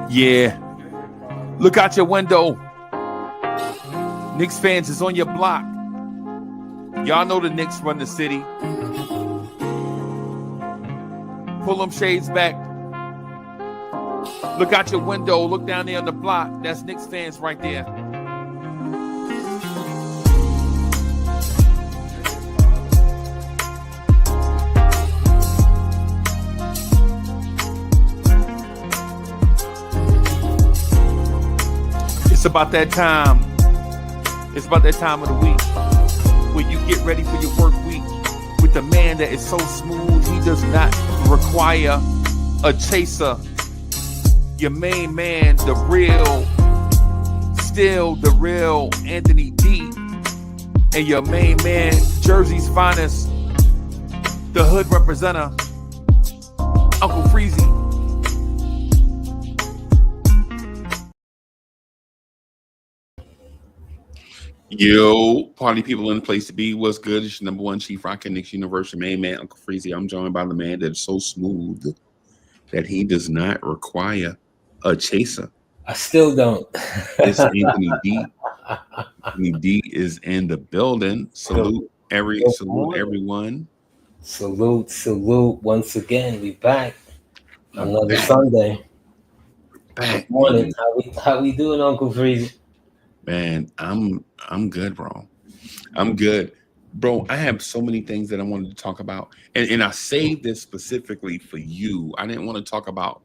Yeah. Look out your window. Knicks fans is on your block. Y'all know the Knicks run the city. Pull them shades back. Look out your window. Look down there on the block. That's Knicks fans right there. It's about that time. It's about that time of the week where you get ready for your work week with the man that is so smooth he does not require a chaser. Your main man, the real, still the real Anthony D. And your main man, Jersey's finest, the hood representative, Uncle Freezy. Yo, party people in the place to be. What's good? It's your number one Chief Rockin' Knicks University main man, Uncle Freezy. I'm joined by the man that's so smooth that he does not require a chaser. I still don't. It's Anthony D. Anthony D is in the building. Salute everyone. Salute. Once again, we back. Another Sunday. Back. Good morning. How we doing, Uncle Freezy? Man, I'm good, bro. I'm good. Bro, I have so many things that I wanted to talk about. And I saved this specifically for you. I didn't want to talk about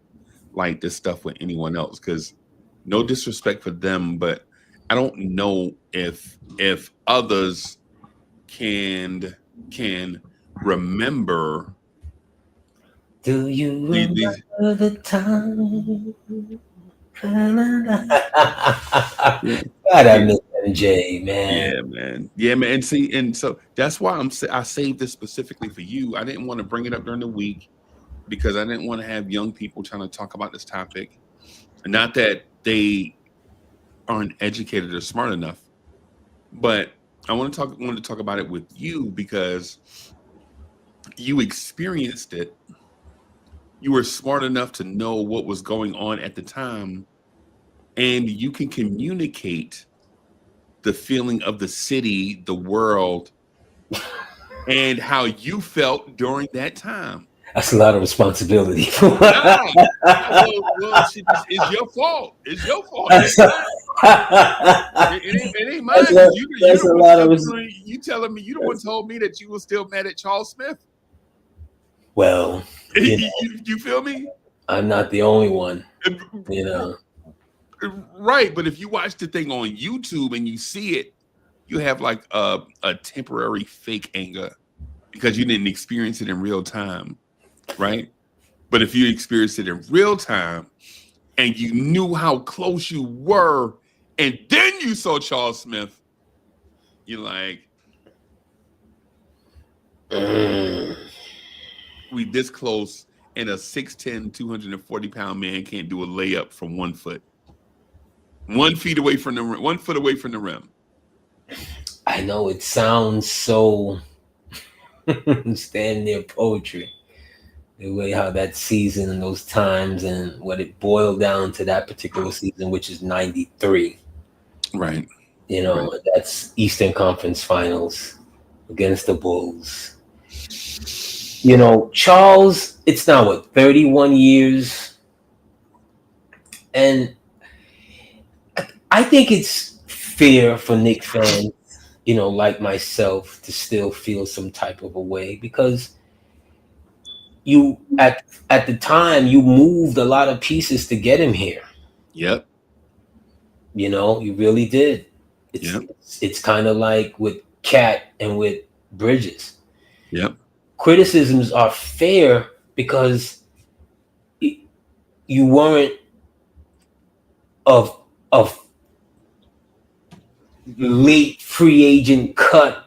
like this stuff with anyone else because no disrespect for them, but I don't know if others can remember. Do you remember the time? God, I miss MJ, man. Yeah, man. And so that's why I saved this specifically for you. I didn't want to bring it up during the week because I didn't want to have young people trying to talk about this topic. Not that they aren't educated or smart enough, but I wanted to talk about it with you because you experienced it. You were smart enough to know what was going on at the time, and you can communicate the feeling of the city, the world, and how you felt during that time. That's a lot of responsibility. Well, it's your fault. It's your fault. It ain't mine. You telling me you the one told me that you were still mad at Charles Smith? Well, you feel me? I'm not the only one, Right, but if you watch the thing on YouTube and you see it, you have like a temporary fake anger because you didn't experience it in real time, right? But if you experienced it in real time and you knew how close you were and then you saw Charles Smith, you're like, we this close and a 6'10", 240-pound man can't do a layup from 1 foot. 1 foot away from the rim. 1 foot away from the rim. I know it sounds so stand near poetry. The way how that season and those times and what it boiled down to that particular season, which is 93. Right. Right. That's Eastern Conference Finals against the Bulls. Charles, it's now 31 years. And I think it's fair for Knicks fans, like myself, to still feel some type of a way because you at the time you moved a lot of pieces to get him here. Yep. You really did. It's kind of like with Cat and with Bridges. Yep. Criticisms are fair because you weren't of late free agent cut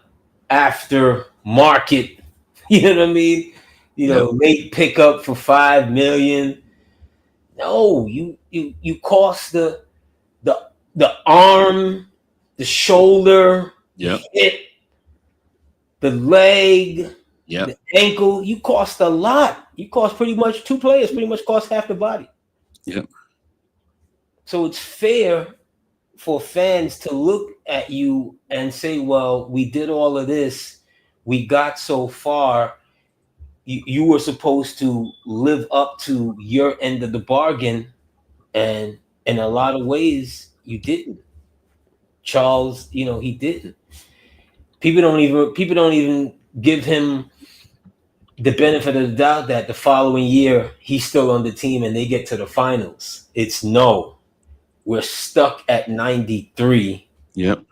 after market, you know what I mean? Late pickup for $5 million. No, you cost the arm, the shoulder, the hip, the leg, the ankle. You cost a lot. You cost pretty much two players, pretty much cost half the body. Yep. So it's fair for fans to look at you and say, well, we did all of this, we got so far. You were supposed to live up to your end of the bargain, and in a lot of ways you didn't. Charles, he didn't. People don't even give him the benefit of the doubt that the following year he's still on the team and they get to the finals. It's no. We're stuck at 93. Yep.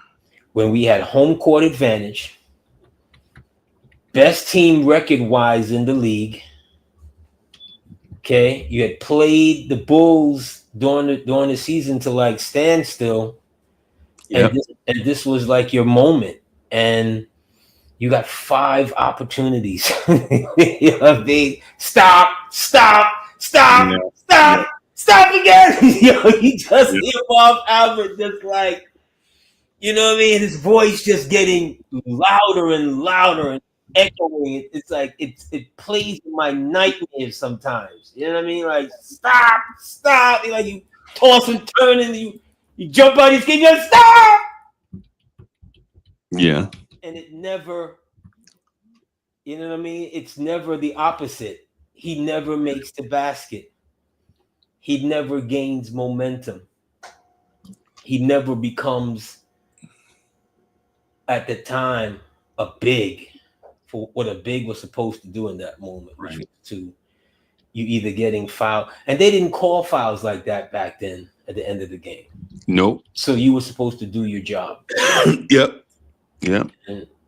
When we had home court advantage, best team record-wise in the league. Okay, you had played the Bulls during the season to like standstill, Yep. and this was like your moment, and you got 5 opportunities. Stop again. You just hear Bob Albert just like, you know what I mean? His voice just getting louder and louder and echoing. It's like it plays in my nightmares sometimes. You know what I mean? Like stop. Like you toss and turn and you jump out your skin. You stop. Yeah. And it never, you know what I mean? It's never the opposite. He never makes the basket. He never gains momentum. He never becomes, at the time, a big for what a big was supposed to do in that moment, which was to you either getting fouled. And they didn't call fouls like that back then at the end of the game. Nope. So you were supposed to do your job. Yep.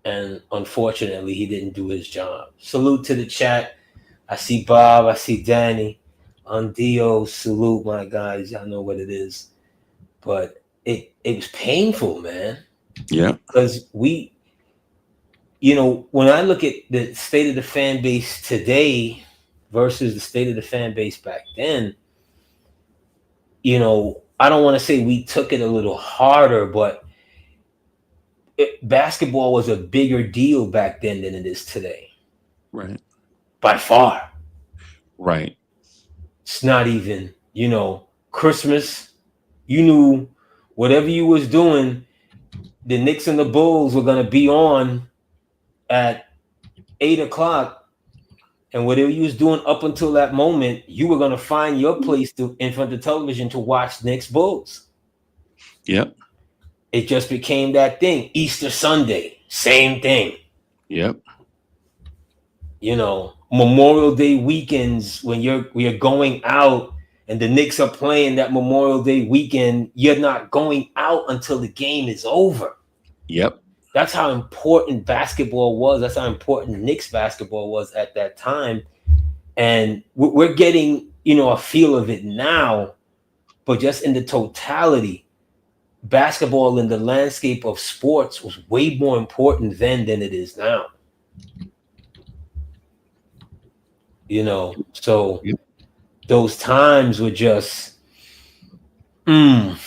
And unfortunately, he didn't do his job. Salute to the chat. I see Bob. I see Danny. On Dio, salute, my guys. Y'all know what it is. But it was painful, man. Yeah. Because when I look at the state of the fan base today versus the state of the fan base back then, I don't want to say we took it a little harder, but basketball was a bigger deal back then than it is today. Right. By far. Right. It's not even, Christmas, you knew whatever you was doing, the Knicks and the Bulls were going to be on at 8:00. And whatever you was doing up until that moment, you were going to find your place in front of the television to watch Knicks Bulls. Yep. It just became that thing. Easter Sunday, same thing. Yep. Memorial Day weekends when you're going out and the Knicks are playing that Memorial Day weekend, you're not going out until the game is over. Yep. That's how important basketball was. That's how important Knicks basketball was at that time. And we're getting, a feel of it now, but just in the totality, basketball in the landscape of sports was way more important then than it is now. So those times were just, I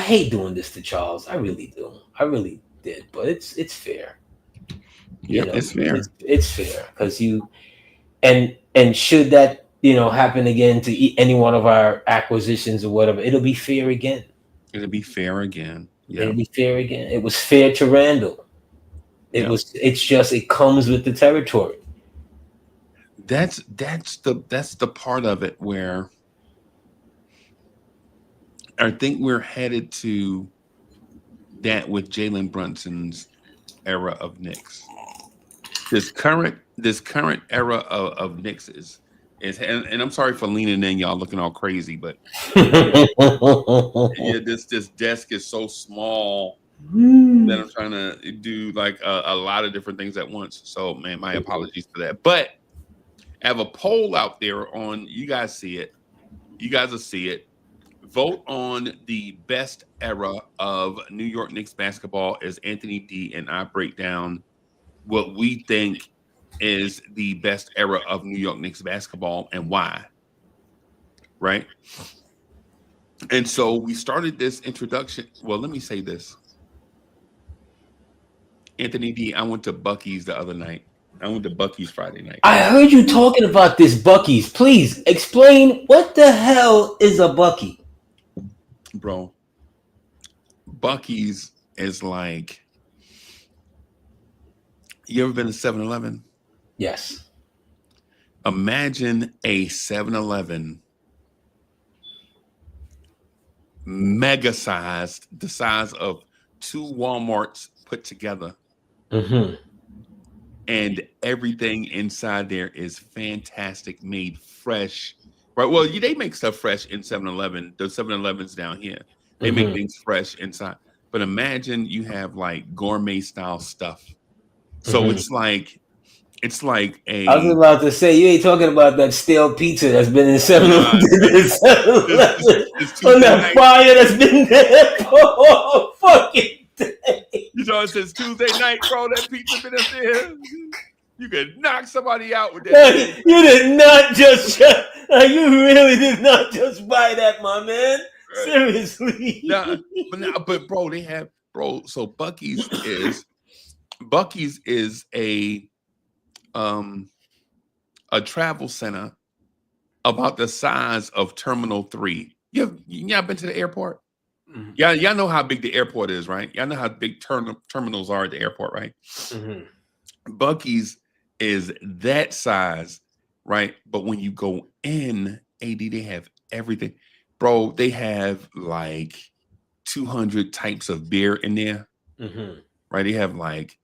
hate doing this to Charles. I really do. I really did, but it's fair. Yeah, it's fair. It's fair because and should that, happen again to any one of our acquisitions or whatever, it'll be fair again. It'll be fair again. Yeah. It'll be fair again. It was fair to Randall. It comes with the territory. That's the part of it where I think we're headed to that with Jalen Brunson's era of Knicks. This current era of Knicks is and I'm sorry for leaning in, y'all looking all crazy, but this desk is so small that I'm trying to do like a lot of different things at once. So man, my apologies for that. But I have a poll out there on, you guys see it. You guys will see it. Vote on the best era of New York Knicks basketball as Anthony D and I break down what we think is the best era of New York Knicks basketball and why. Right? And so we started this introduction. Well, let me say this. Anthony D, I went to Buc-ee's the other night. I went to Buc-ee's Friday night. I heard you talking about this Buc-ee's. Please explain what the hell is a Buc-ee? bro. Bucky's is like, you ever been to 7-Eleven? Yes. Imagine a 7-Eleven mega sized, the size of 2 Walmarts put together. Mm-hmm. And everything inside there is fantastic, made fresh. Right. Well, they make stuff fresh in 7-Eleven. The 7-Elevens down here, they make Mm-hmm. things fresh inside. But imagine you have like gourmet style stuff. So Mm-hmm. it's like I was a about to say, you ain't talking about that stale pizza that's been in 7 nah, it's on Tuesday that night. fire that's been there for fucking day. You know, it says Tuesday night, bro. That pizza been up there. You could knock somebody out with that. Like, you did not just, like, you really did not just buy that, my man. Right. Seriously. But bro, they have, bro. So Bucky's is a travel center about the size of Terminal 3. Y'all been to the airport? Mm-hmm. Y'all know how big the airport is, right? Y'all know how big terminals are at the airport, right? Mm-hmm. Bucky's is that size, right? But when you go in, AD, they have everything. Bro, they have like 200 types of beer in there, Mm-hmm. right? They have like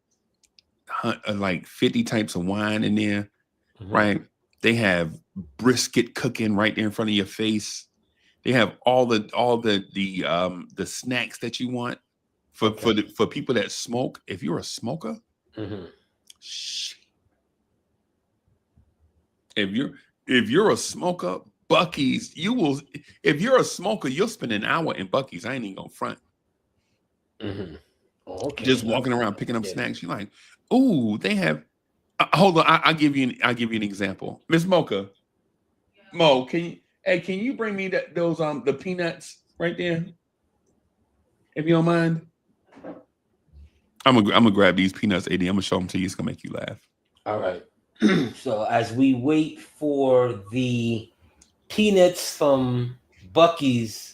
50 types of wine in there, Mm-hmm. right? They have brisket cooking right there in front of your face. They have all the snacks that you want for people that smoke. If you're a smoker, Mm-hmm. if you're a smoker, Bucky's, you will. If you're a smoker, you'll spend an hour in Bucky's. I ain't even gonna front. Mm-hmm. Okay. Just walking around picking up snacks. You're like, ooh, they have. Hold on, I'll give you an example. Miss Mocha, Mo, can you bring me those the peanuts right there, if you don't mind? I'm gonna grab these peanuts, AD. I'm gonna show them to you. It's gonna make you laugh. All right. So as we wait for the peanuts from Bucky's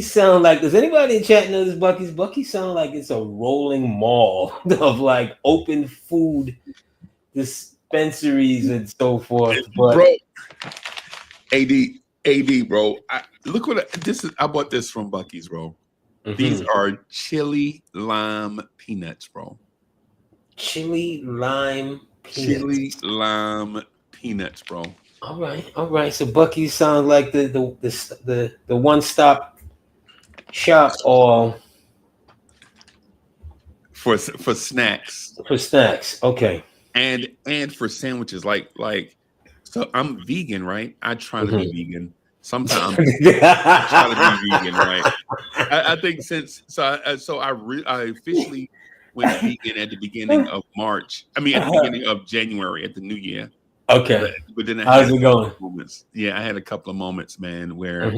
sound like, does anybody in chat know this Bucky's? Bucky's sound like it's a rolling mall of like open food dispensaries and so forth. But bro, AD, bro, look what this is. I bought this from Bucky's, bro. Mm-hmm. These are chili lime peanuts, bro. Chili lime peanuts, bro. All right. So Bucky's sounds like the one-stop shop or for snacks. For snacks, okay. And for sandwiches, like so I'm vegan, right? I try to be vegan. Sometimes I try to be vegan, right? I think I officially went vegan at the beginning of March. I mean, at the beginning of January, at the New Year. Okay. But then how's it going? Moments. Yeah, I had a couple of moments, man, where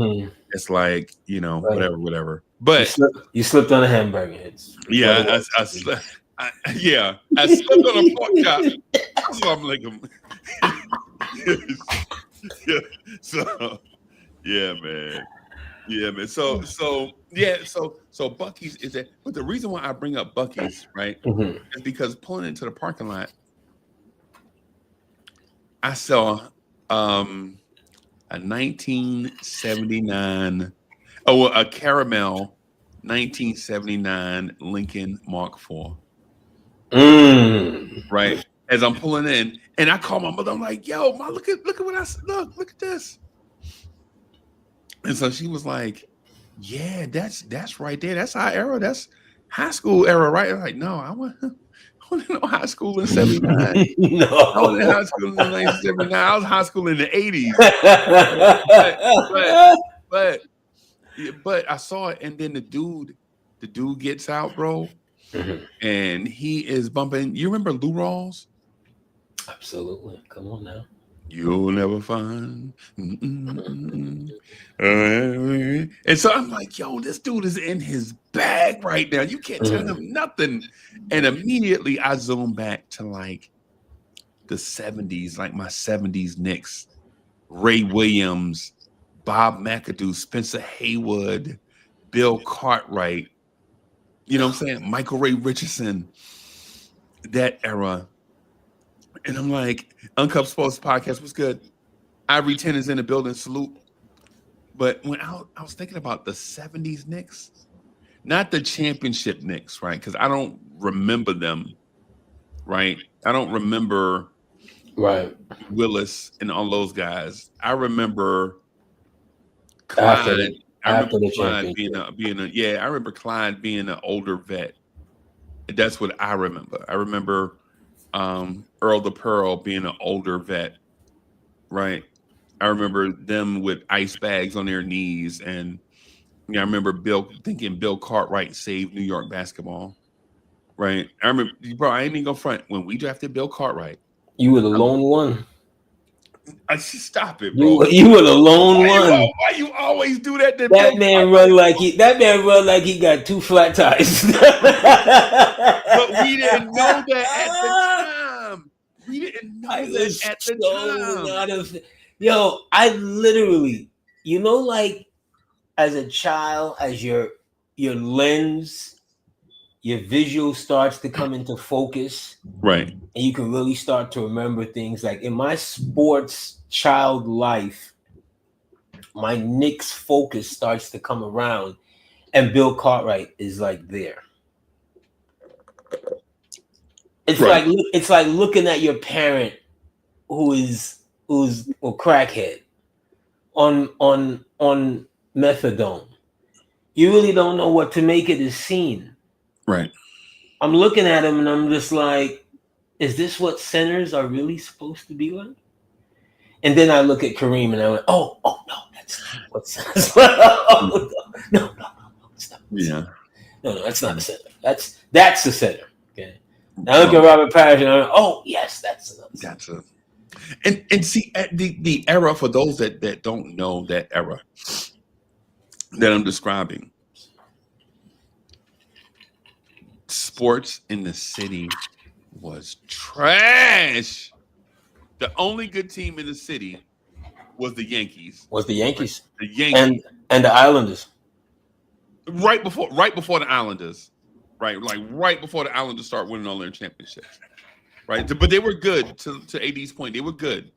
it's like, whatever. But you slipped on a hamburger. I slipped on a pork chop. Assalamu alaikum. So yeah, man. So Bucky's is that. But the reason why I bring up Bucky's, right, is because pulling into the parking lot, I saw a 1979, a caramel 1979 Lincoln Mark IV. Right. As I'm pulling in, and I call my mother. I'm like, "Yo, ma, look at what I look at this." And so she was like, "Yeah, that's right there. That's our era. That's high school era, right?" I'm like, "No, I want to know high school in '79. No, I was in high school in 1979. I was high school in the '80s." but I saw it, and then the dude gets out, bro, and he is bumping. You remember Lou Rawls? Absolutely. Come on now. You'll never find. And so I'm like, yo, this dude is in his bag right now. You can't tell him nothing. And immediately I zoom back to like the 70s, like my 70s Knicks, Ray Williams, Bob McAdoo, Spencer Haywood, Bill Cartwright, you know what I'm saying? Michael Ray Richardson, that era. And I'm like, Uncuffed Sports Podcast was good. Ivory 10 is in the building, salute. But when I was thinking about the 70s Knicks, not the championship Knicks, right? Because I don't remember them, right? I don't remember Right. Willis and all those guys. I remember After Clyde. the I remember after the Clyde championship. being a yeah. I remember Clyde being an older vet. That's what I remember. I remember Earl the Pearl being an older vet, right? I remember them with ice bags on their knees, and I remember Bill Cartwright saved New York basketball, right? I remember, bro. I ain't even gonna front when we drafted Bill Cartwright. You were the lone one. I should stop it, bro. You were the lone one. Why you always do that? To That Bill man Cartwright? run like he got 2 flat tires. But we didn't know that at the time. We didn't know that at the time. Yo, I literally, like as a child, as your lens, your visual starts to come into focus, Right. and you can really start to remember things. Like in my sports child life, my Knicks focus starts to come around, and Bill Cartwright is like there. It's Right. like looking at your parent who's a crackhead on methadone. You really don't know what to make of this scene. Right. I'm looking at him and I'm just like, is this what centers are really supposed to be like? And then I look at Kareem and I went, oh no, that's not what centers. No, it's not. Yeah. No, that's not a center. That's the center. Okay. Now I look at Robert Parrish and I went, oh yes, that's a. And see at the era, for those that don't know that era that I'm describing, sports in the city was trash. The only good team in the city was the Yankees. The Yankees And the Islanders. Right before the Islanders, right? Like right before the Islanders start winning all their championships. Right. But they were good to AD's point. They were good.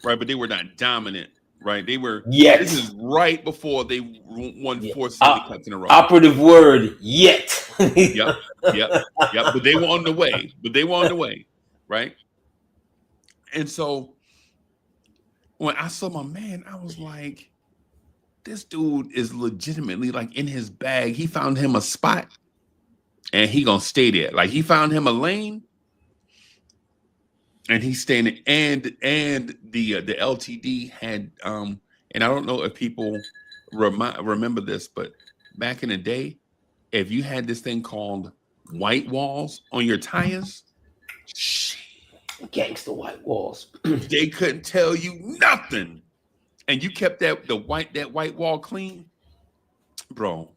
Right. But they were not dominant. Right. They were. Yet. This is right before they won 4 Stanley Cups in a row. Operative word, yet. Yep. But they were on the way. Right. And so when I saw my man, I was like, this dude is legitimately like in his bag. He found him a spot and he gonna stay there. Like he found him a lane. And he's standing, and the LTD had and I don't know if people remember this, but back in the day, if you had this thing called white walls on your tires, gangster white walls, they couldn't tell you nothing, and you kept that white wall clean, bro.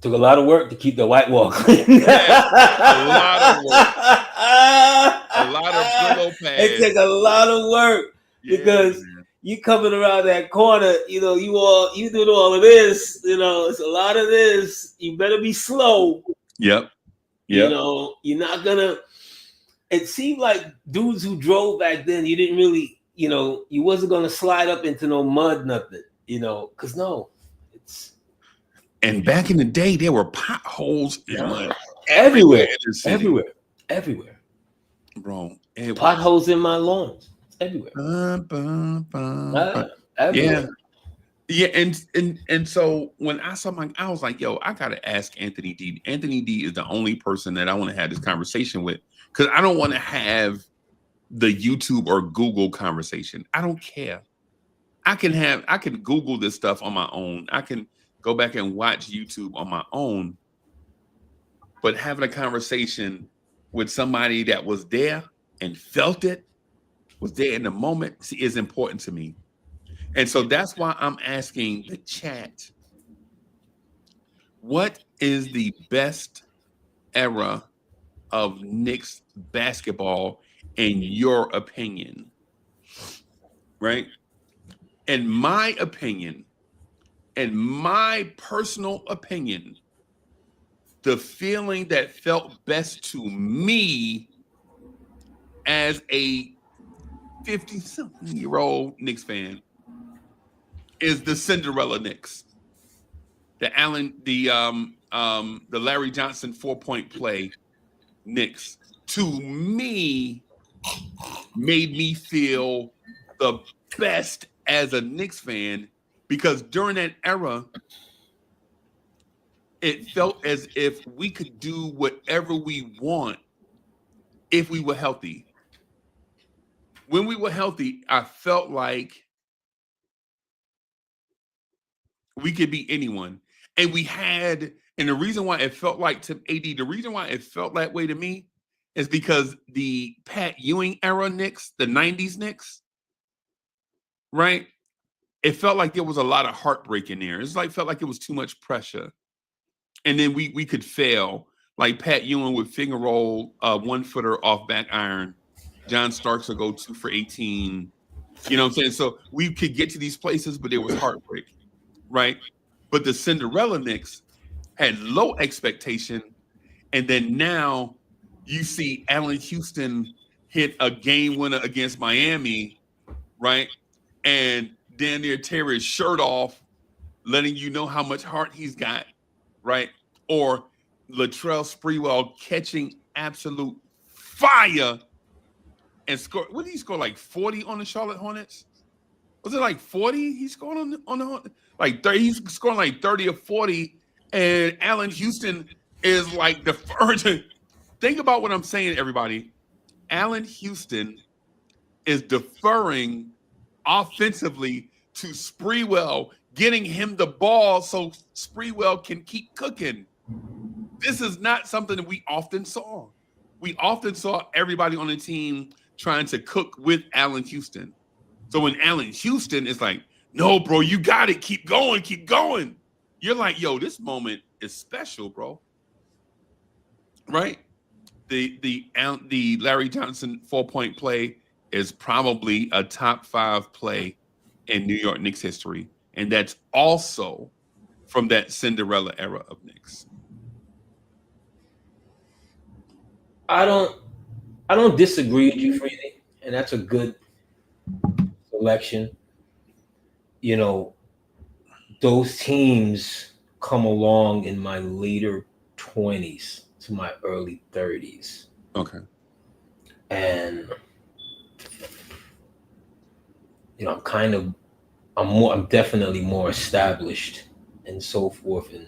Took a lot of work to keep the white wall clean. A lot of work. A lot of Brillo pads. It took a lot of work because you coming around that corner, you doing all of this, it's a lot of this. You better be slow. Yep. You're not gonna. It seemed like dudes who drove back then, you didn't really, you wasn't gonna slide up into no mud, nothing, because no, it's. And back in the day, there were potholes and mud everywhere. Bro, potholes in my lawns. Everywhere. Everywhere. Yeah. And so when I saw I was like, yo, I gotta ask Anthony D. Anthony D is the only person that I want to have this conversation with, because I don't want to have the YouTube or Google conversation. I don't care. I can Google this stuff on my own. I can go back and watch YouTube on my own. But having a conversation with somebody that was there and felt it, was there in the moment, is important to me. And so that's why I'm asking the chat, what is the best era of Knicks basketball in your opinion? Right? In my opinion, in my personal opinion, the feeling that felt best to me as a 50-something-year-old Knicks fan is the Cinderella Knicks. The Larry Johnson 4-point play Knicks, to me, made me feel the best as a Knicks fan, because during that era, it felt as if we could do whatever we want if we were healthy. When we were healthy, I felt like we could beat anyone. And the reason why it felt like to AD, the reason why it felt that way to me is because the Pat Ewing era Knicks, the 90s Knicks, right? It felt like there was a lot of heartbreak in there. Felt like it was too much pressure. And then we could fail. Like Pat Ewing would finger roll 1-footer off back iron. John Starks would go 2 for 18. You know what I'm saying? So we could get to these places, but there was heartbreak, right? But the Cinderella Knicks had low expectation. And then now you see Allen Houston hit a game winner against Miami, right? And Dan near tear his shirt off, letting you know how much heart he's got, right? Or Latrell Sprewell catching absolute fire and score. What did he score? Like 40 on the Charlotte Hornets? Was it like 40 he scored on the Hornets? Like 30, he's scoring like 30 or 40, and Allen Houston is like the first. Think about what I'm saying, everybody. Allen Houston is deferring offensively to Sprewell, getting him the ball so Sprewell can keep cooking. This is not something that we often saw. We often saw everybody on the team trying to cook with Allen Houston. So when Allen Houston is like, no, bro, you got it. Keep going, keep going. You're like, yo, this moment is special, bro. Right? The Larry Johnson 4-point play is probably a top 5 play in New York Knicks history. And that's also from that Cinderella era of Knicks. I don't disagree with you, Freely, and that's a good selection. You know, those teams come along in my later 20s to my early 30s. Okay. And you know, I'm definitely more established and so forth. And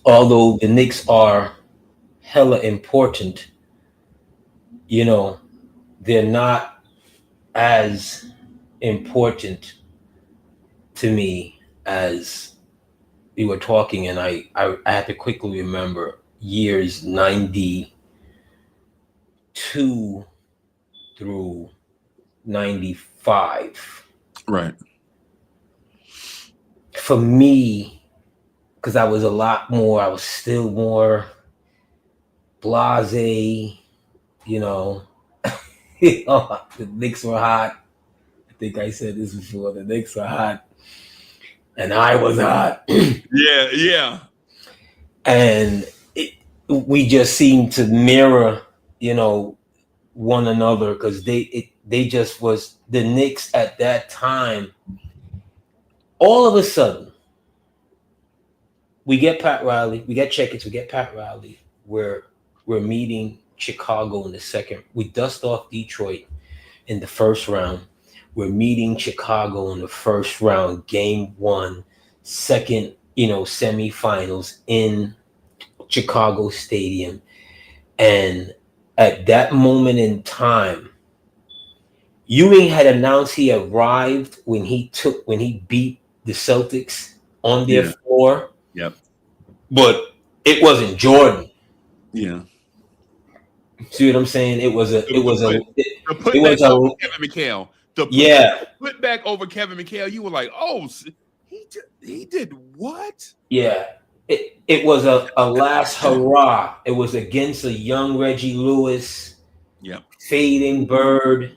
although the Knicks are hella important, you know, they're not as important to me as we were talking. And I have to quickly remember years 92 through 95. Right. For me, because I was still more blasé, you know. The Knicks were hot. I think I said this before. The Knicks were hot. And I was hot. Yeah. And we just seemed to mirror, you know, one another, because they just was the Knicks at that time. All of a sudden, we get Pat Riley, we get Checkers, we get Pat Riley. We're meeting Chicago in the second. We dust off Detroit in the first round. We're meeting Chicago in the first round, game 1, second, you know, semifinals in Chicago Stadium. And at that moment in time, Ewing had announced he arrived when he beat the Celtics on their floor. Yep. But it wasn't Jordan. Yeah. See what I'm saying? It was Kevin McHale. Put back over Kevin McHale. You were like, oh, he did what? Yeah. It was a last hurrah. It was against a young Reggie Lewis. Yep. Fading Bird.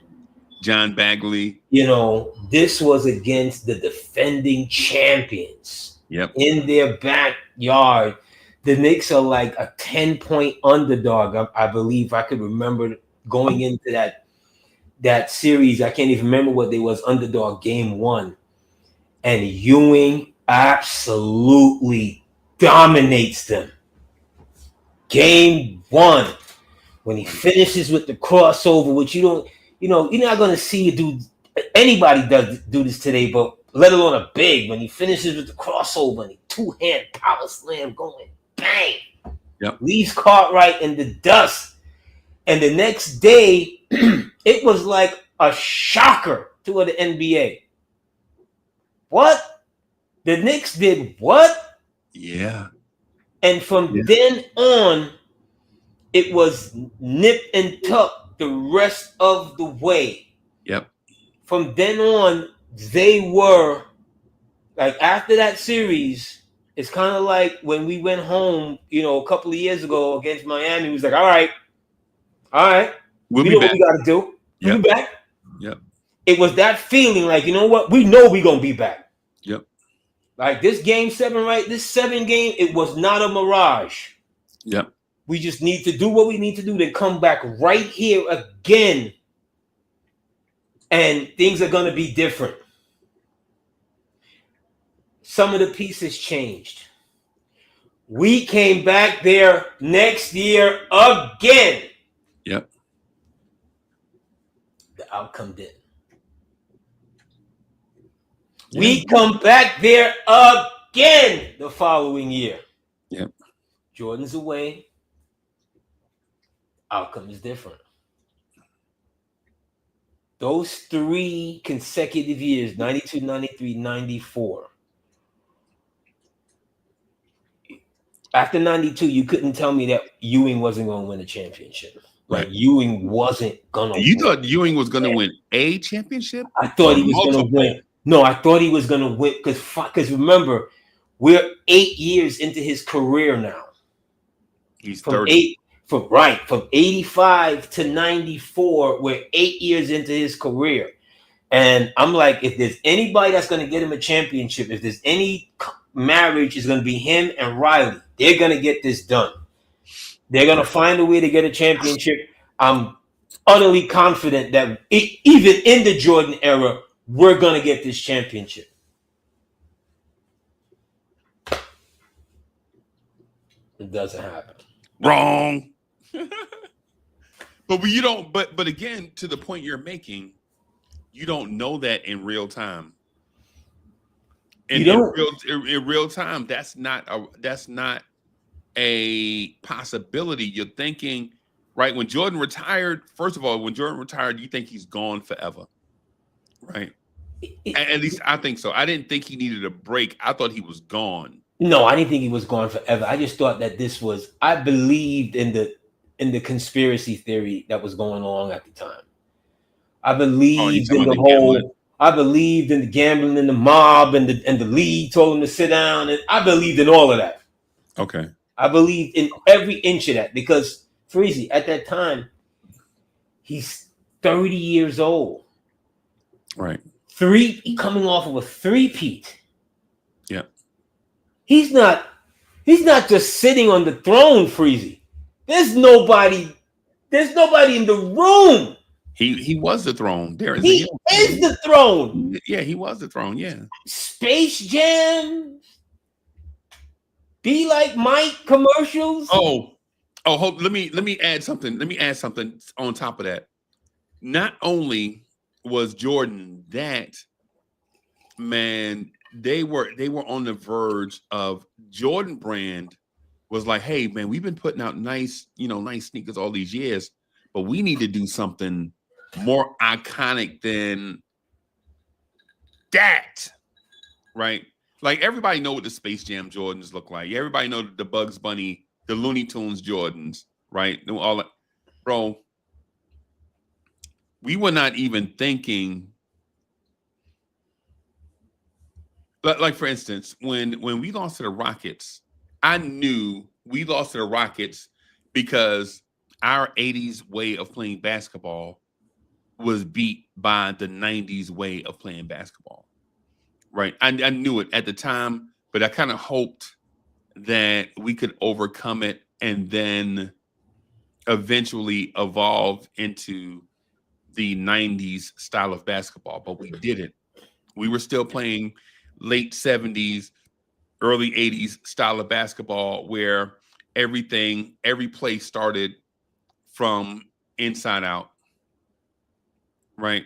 John Bagley. You know, this was against the defending champions. Yep. In their backyard. The Knicks are like a 10-point underdog. I believe I could remember going into that series. I can't even remember what they was underdog game 1. And Ewing absolutely dominates them. Game 1. When he finishes with the crossover, which you're not going to see anybody do this today, but let alone a big, when he finishes with the crossover and he 2-hand power slam going, bang. Yep. Leaves Cartwright in the dust. And the next day, it was like a shocker to the NBA. What? The Knicks did what? Yeah. And from then on, it was nip and tuck the rest of the way. Yep. From then on, they were like, after that series, it's kind of like when we went home, a couple of years ago against Miami. We was like, all right, we'll we be know back. what we got to do. We'll be back. Yep. It was that feeling like, you know what? We know we're going to be back. Yep. Like this game 7, right? This 7 game, it was not a mirage. Yep. We just need to do what we need to do to come back right here again. And things are going to be different. Some of the pieces changed. We came back there next year again. Yep. The outcome didn't. We come back there again the following year. Yep. Jordan's away. Outcome is different. Those 3 consecutive years, 92, 93, 94. After 92, you couldn't tell me that Ewing wasn't going to win a championship. Right. Like Ewing wasn't going to. You thought Ewing was going to win a championship? I thought he was going to win. No, I thought he was going to win because remember, we're 8 years into his career now. He's 30. From 85 to 94, we're 8 years into his career. And I'm like, if there's anybody that's going to get him a championship, if there's any marriage, it's going to be him and Riley. They're going to get this done. They're going to find a way to get a championship. I'm utterly confident that even in the Jordan era, we're going to get this championship. It doesn't happen. Wrong. But you don't. But again, to the point you're making, you don't know that in real time. In real time, that's not a possibility. You're thinking, right? When Jordan retired, first of all, you think he's gone forever, right? At least I think so. I didn't think he needed a break. I thought he was gone. No, I didn't think he was gone forever. I just thought that I believed in the conspiracy theory that was going on at the time. I believed in the whole. Gambling? I believed in the gambling and the mob and the league told him to sit down, and I believed in all of that. Okay. I believed in every inch of that because Freezy at that time, he's 30 years old. Right. Coming off of a 3-peat. Yeah. He's not just sitting on the throne, Freezy. There's nobody in the room. He was the throne. He is the throne. Yeah, he was the throne. Yeah. Space Jam. Be Like Mike commercials. Let me add something. Let me add something on top of that. Not only was Jordan that man, they were on the verge of Jordan Brand was like, hey man, we've been putting out nice sneakers all these years, but we need to do something more iconic than that, right? Like everybody know what the Space Jam Jordans look like. Everybody know the Bugs Bunny, the Looney Tunes Jordans, right? All that, bro. We were not even thinking. Like for instance, when we lost to the Rockets, I knew we lost to the Rockets because our 80s way of playing basketball was beat by the 90s way of playing basketball. Right. I knew it at the time, but I kind of hoped that we could overcome it and then eventually evolve into the 90s style of basketball, but we didn't. We were still playing late 70s, early 80s style of basketball where every play started from inside out, right?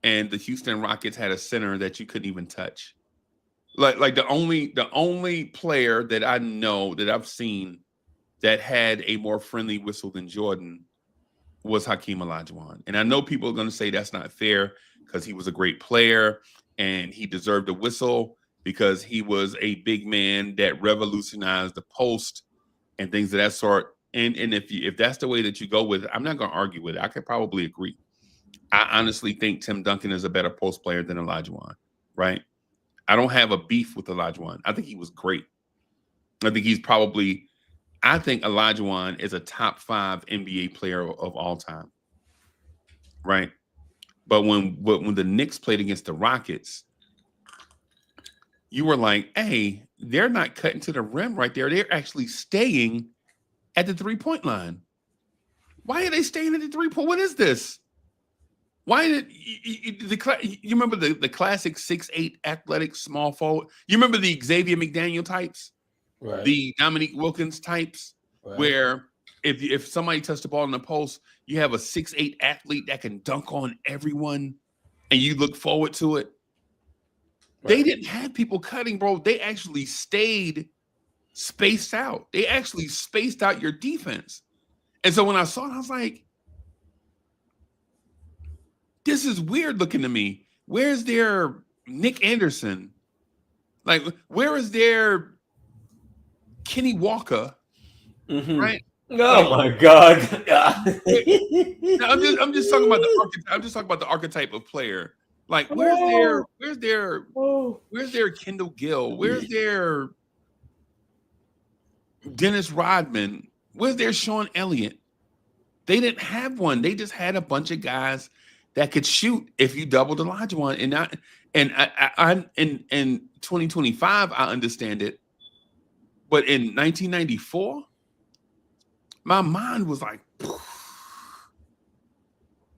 And the Houston Rockets had a center that you couldn't even touch. Like the only player that I know that I've seen that had a more friendly whistle than Jordan was Hakeem Olajuwon. And I know people are going to say that's not fair because he was a great player and he deserved a whistle because he was a big man that revolutionized the post and things of that sort. And if that's the way that you go with it, I'm not going to argue with it. I could probably agree. I honestly think Tim Duncan is a better post player than Olajuwon, right? I don't have a beef with Olajuwon. I think he was great. I think Olajuwon is a top 5 NBA player of all time, right? But when the Knicks played against the Rockets, you were like, hey, they're not cutting to the rim right there. They're actually staying at the 3-point line. Why are they staying at the 3-point? What is this? Why did you remember the classic 6'8" athletic small forward? You remember the Xavier McDaniel types, Right. the Dominique Wilkins types, Right. where if somebody touched the ball in the post, you have a 6'8" athlete that can dunk on everyone, and you look forward to it. Right. They didn't have people cutting, bro. They actually stayed spaced out. They actually spaced out your defense. And so when I saw it, I was like, this is weird looking to me. Where's their Nick Anderson? Like, where is their Kenny Walker? Mm-hmm. Right? Oh my God! I'm just talking about the archetype. I'm just talking about the archetype of player. Like, where's their Kendall Gill? Where's their Dennis Rodman? Where's their Sean Elliott? They didn't have one. They just had a bunch of guys that could shoot if you doubled Olajuwon. And in 2025, I understand it. But in 1994, my mind was like,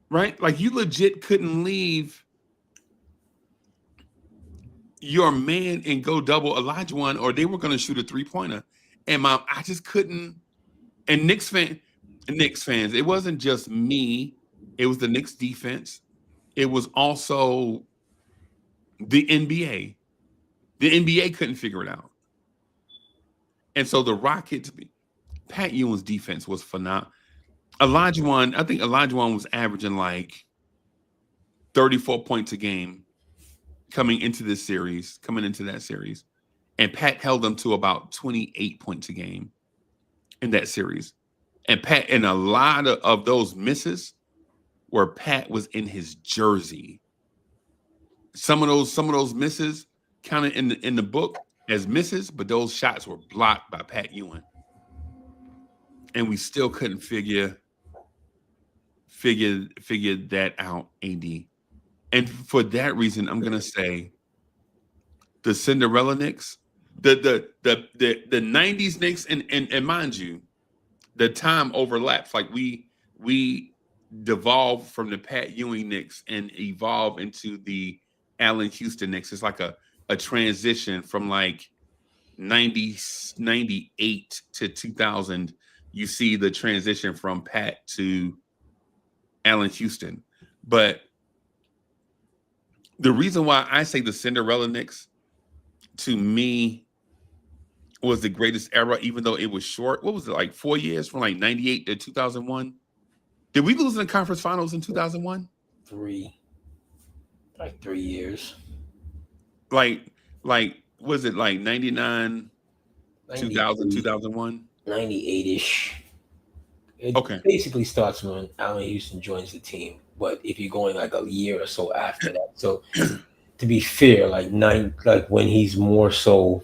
right? Like you legit couldn't leave your man and go double Olajuwon, or they were going to shoot a 3-pointer. And I just couldn't. And Knicks fans, it wasn't just me. It was the Knicks defense. It was also the NBA. The NBA couldn't figure it out. And so the Rockets, Pat Ewing's defense was phenomenal. I think Olajuwon was averaging like 34 points a game coming into that series. And Pat held them to about 28 points a game in that series. And a lot of those misses where Pat was in his jersey. Some of those misses counted in the book as misses, but those shots were blocked by Pat Ewing. And we still couldn't figure that out, AD. And for that reason, I'm gonna say the Cinderella Knicks, the 90s Knicks, and mind you, the time overlaps. Like we devolved from the Pat Ewing Knicks and evolved into the Allen Houston Knicks. It's like a transition from like 98 to 2000. You see the transition from Pat to Allen Houston. But the reason why I say the Cinderella Knicks, to me, was the greatest era, even though it was short. What was it, like 4 years from like 98 to 2001? Did we lose in the conference finals in 2001? 3 years. Like was it like 99, 2000, 2001? 98-ish. It basically starts when Allen Houston joins the team. But if you're going like a year or so after that. So to be fair, like when he's more so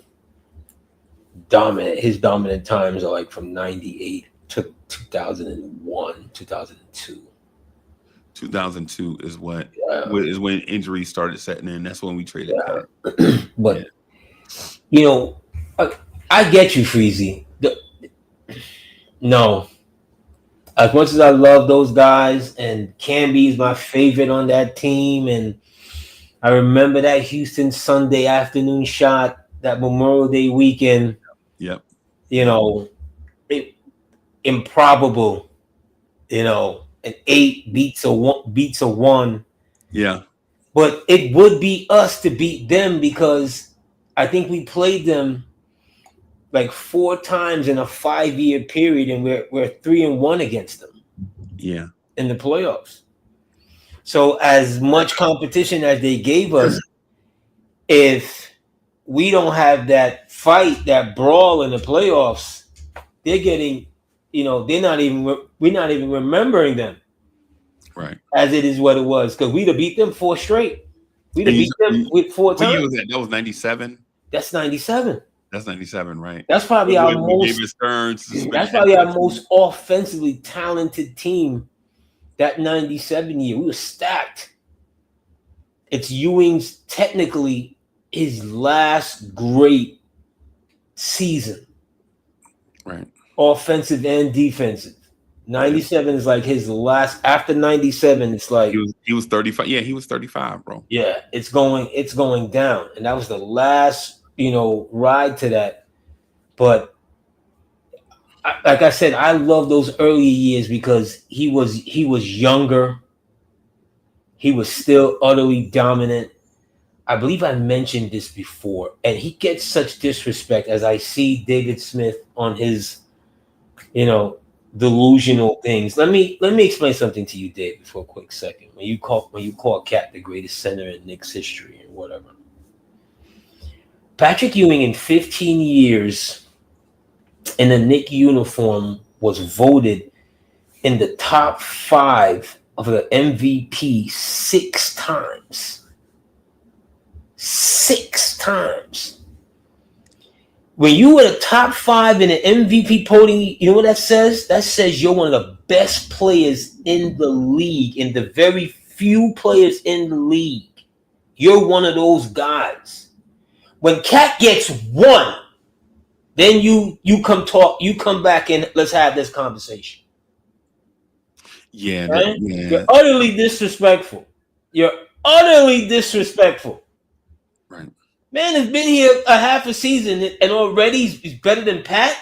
dominant, his dominant times are like from 98 to 2001, 2002. 2002 is what Yeah. is when injuries started setting in. That's when we traded Pat. But you know, I get you, Freezy. No, as much as I love those guys, and Camby's my favorite on that team, and I remember that Houston Sunday afternoon shot, that Memorial Day weekend. Yep. You know, improbable. You know, an 8 beats a 1. Yeah. But it would be us to beat them because I think we played them like 4 times in a 5-year period, and we're 3-1 against them. Yeah. In the playoffs. So as much competition as they gave us, if we don't have that fight, that brawl in the playoffs, they're getting, we're not even remembering them. Right. As it is what it was, because we'd have beat them 4 straight. We'd have beat them with 4 times. What year was that? That was 97. That's 97. That's 97, right? That's probably our most. That's probably our most offensively talented team. That 97 year, we were stacked. It's Ewing's technically his last great season, right? Offensive and defensive. 97 is like his last. After 97, it's like he was 35. Yeah, he was 35, bro. Yeah, it's going down, and that was the last ride to that. But like I said, I love those early years because he was younger. He was still utterly dominant. I believe I mentioned this before, and he gets such disrespect as I see David Smith on his, delusional things. Let me explain something to you, David, for a quick second. When you call Cat the greatest center in Knicks history and whatever, Patrick Ewing in 15 years in a Knicks uniform was voted in the top 5 of the MVP 6 times. 6 times. When you were the top 5 in an MVP podium, you know what that says? That says you're one of the best players in the league, in the very few players in the league. You're one of those guys. When Cat gets 1, then you come back and let's have this conversation. Yeah, right? You're utterly disrespectful. Right. Man has been here a half a season and already he's better than Pat.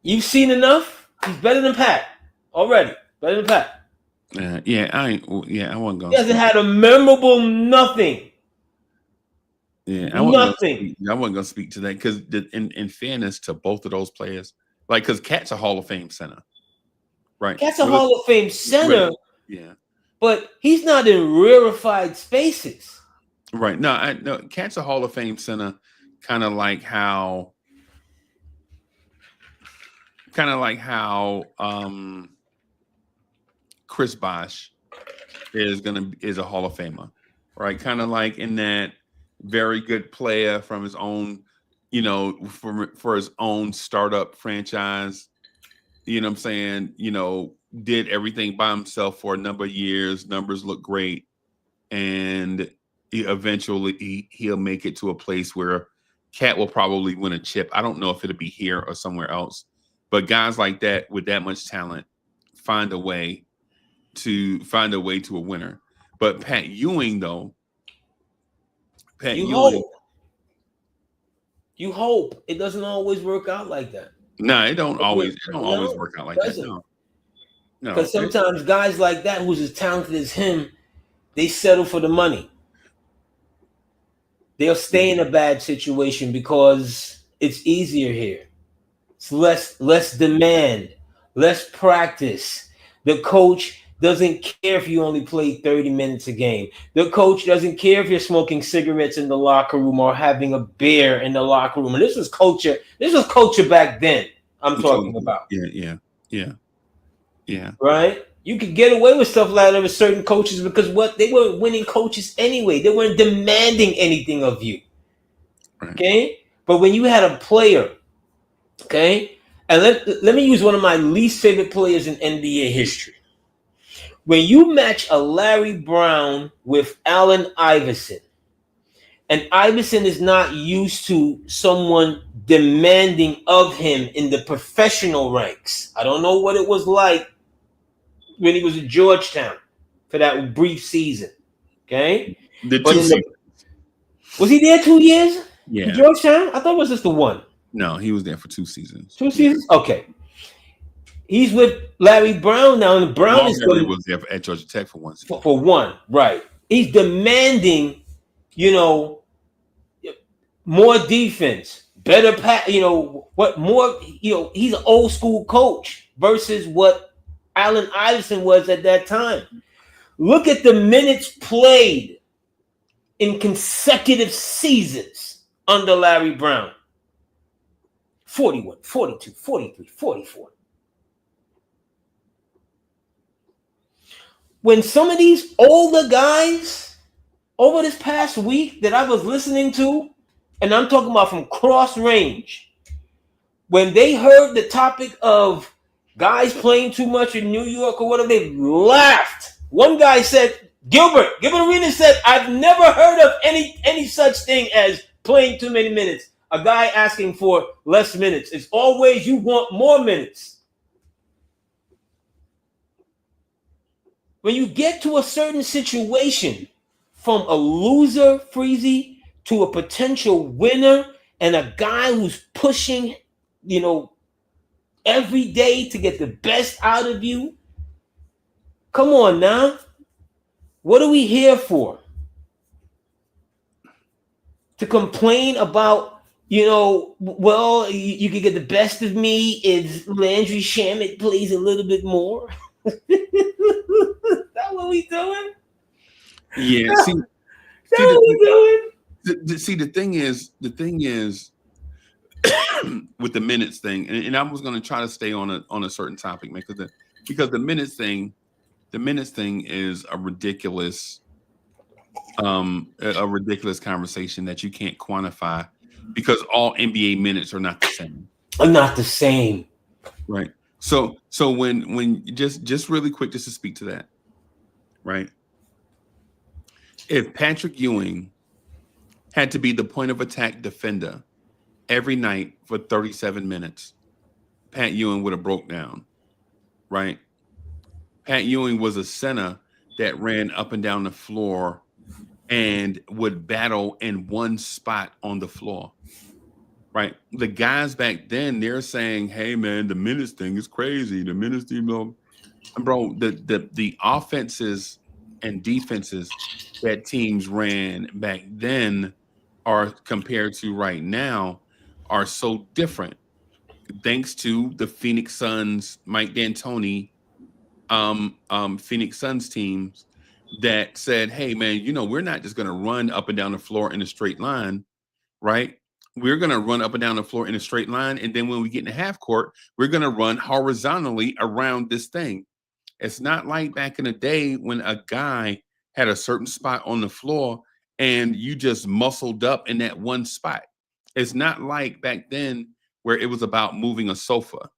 You've seen enough. He's better than Pat already. Better than Pat. I wasn't going. He hasn't had a memorable nothing. Yeah, I wasn't going to speak to that because in fairness to both of those players, like because Cat's a Hall of Fame center, right? Cat's a Hall of Fame center. Yeah, but he's not in rarefied spaces. Right. No, Cat's a Hall of Fame center, kind of like how Chris Bosh is a Hall of Famer, right? Kind of like in that very good player from his own, for his own startup franchise. You know what I'm saying? Did everything by himself for a number of years. Numbers look great, and eventually he'll make it to a place where Cat will probably win a chip. I don't know if it'll be here or somewhere else, but guys like that with that much talent find a way to a winner. But Pat Ewing, though, you hope it doesn't always work out like that. No, it don't always work out like that. No, because sometimes guys like that, who's as talented as him, they settle for the money. They'll stay in a bad situation because it's easier here. It's less demand, less practice. The coach doesn't care if you only play 30 minutes a game. The coach doesn't care if you're smoking cigarettes in the locker room or having a beer in the locker room. And this was culture. This was culture back then. I'm talking about. Yeah. Right? You could get away with stuff like that with certain coaches because they weren't winning coaches anyway. They weren't demanding anything of you. Right. Okay? But when you had a player, okay, and let me use one of my least favorite players in NBA history. when you match a Larry Brown with Allen Iverson, and Iverson is not used to someone demanding of him in the professional ranks. I don't know what it was like when he was at Georgetown for that brief season. Okay? The But two seasons. was he there 2 years? Yeah. In Georgetown? I thought it was just the one. No, he was there for 2 seasons. 2 seasons? Okay. He's with Larry Brown now, and Brown is Larry was there at Georgia Tech for 1 season. For one, right. He's demanding, more defense, better pass, what more, he's an old school coach versus what Allen Iverson was at that time. Look at the minutes played in consecutive seasons under Larry Brown. 41, 42, 43, 44. When some of these older guys over this past week that I was listening to, and I'm talking about from cross range, when they heard the topic of guys playing too much in New York or whatever, they laughed. One guy said, Gilbert Arenas said, I've never heard of any such thing as playing too many minutes. A guy asking for less minutes. It's always you want more minutes. When you get to a certain situation, from a loser, Freezy, to a potential winner, and a guy who's pushing, every day to get the best out of you, come on now. What are we here for? To complain about, well, you can get the best of me if Landry Shamet plays a little bit more. That what we doing? Yeah. The thing is, with the minutes thing, and I was going to try to stay on a certain topic, man, because the minutes thing is a ridiculous conversation that you can't quantify, because all NBA minutes are not the same. Right. So when just really quick, just to speak to that, right? If Patrick Ewing had to be the point of attack defender every night for 37 minutes, Pat Ewing would have broke down, right? Pat Ewing was a center that ran up and down the floor and would battle in one spot on the floor, right? The guys back then, they're saying, hey, man, the minutes thing is crazy. The minutes, bro, the offenses and defenses that teams ran back then are compared to right now are so different, thanks to the Phoenix Suns, Mike D'Antoni, Phoenix Suns teams that said, hey, man, we're not just going to run up and down the floor in a straight line, right? We're going to run up and down the floor in a straight line. And then when we get in the half court, we're going to run horizontally around this thing. It's not like back in the day when a guy had a certain spot on the floor and you just muscled up in that one spot. It's not like back then where it was about moving a sofa,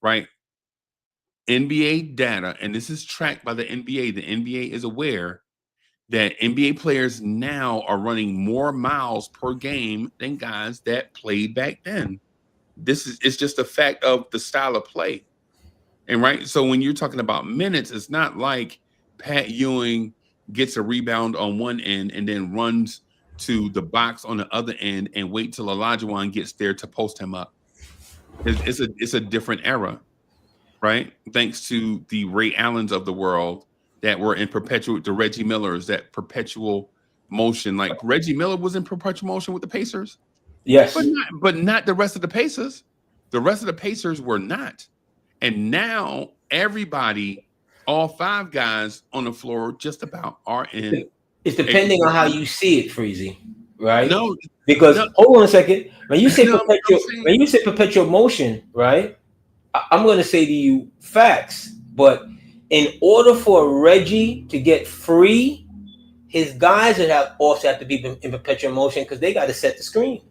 right? NBA data, and this is tracked by the NBA. The NBA is aware that NBA players now are running more miles per game than guys that played back then. It's just a fact of the style of play. And right, so when you're talking about minutes, it's not like Pat Ewing gets a rebound on one end and then runs to the box on the other end and wait till Olajuwon gets there to post him up. It's a different era, right? Thanks to the Ray Allens of the world that were in perpetual, the Reggie Millers, that perpetual motion. Like Reggie Miller was in perpetual motion with the Pacers. Yes. But not the rest of the Pacers. The rest of the Pacers were not. And now everybody, all five guys on the floor just about are in. It's depending on how you see it, Freezy, right? No. Because hold on a second. When you say perpetual motion, right? I'm going to say to you facts, but in order for Reggie to get free, his guys would also have to be in perpetual motion because they got to set the screen.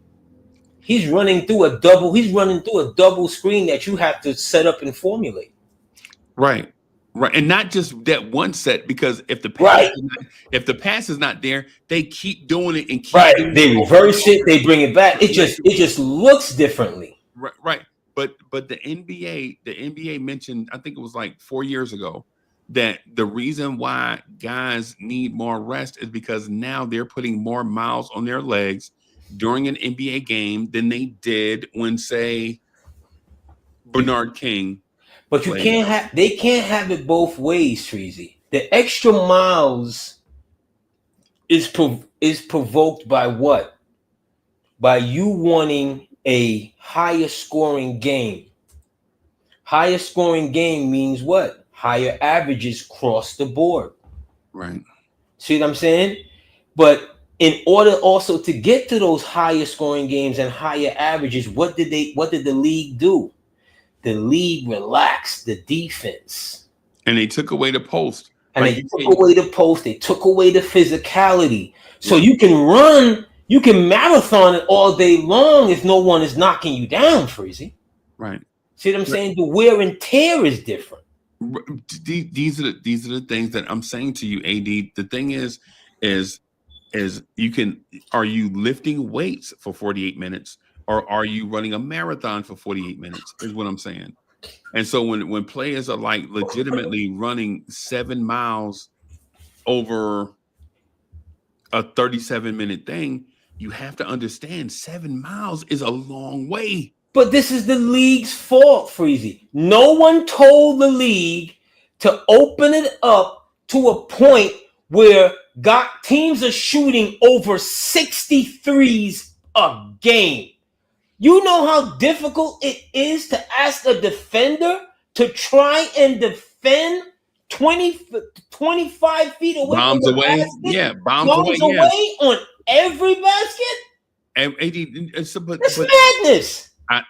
He's running through a double screen that you have to set up and formulate. Right. Right, and not just that one set, because if Right. if the pass is not there, they keep doing it and keep Right. doing They it over and reverse it. over. They bring it back. Like, It just looks differently. right, right. But the NBA mentioned, I think it was like 4 years ago, that the reason why guys need more rest is because now they're putting more miles on their legs during an NBA game than they did when, say, Bernard King But you played. can't have. They can't have it both ways, Treasy. The extra miles is provoked by what? By you wanting a higher scoring game. Higher scoring game means what? Higher averages cross the board. Right. See what I'm saying? But in order also to get to those higher scoring games and higher averages, what did the league do? The league relaxed the defense. And they took away the post. And Like they you took said, away the post, they took away the physicality. So right. you can run, you can marathon it all day long if no one is knocking you down, Freezy. Right. See what I'm saying? The wear and tear is different. These are the things that I'm saying to you, AD. The thing is you can, are you lifting weights for 48 minutes or are you running a marathon for 48 minutes is what I'm saying. And so when players are like legitimately running 7 miles over a 37-minute thing, you have to understand 7 miles is a long way. But this is the league's fault, Freezy. No one told the league to open it up to a point where teams are shooting over 63s a game. You know how difficult it is to ask a defender to try and defend 25 feet away Bombs from the away. basket? Yeah, bombs Bombs away. away Yeah. on every basket? And AD, That's madness. I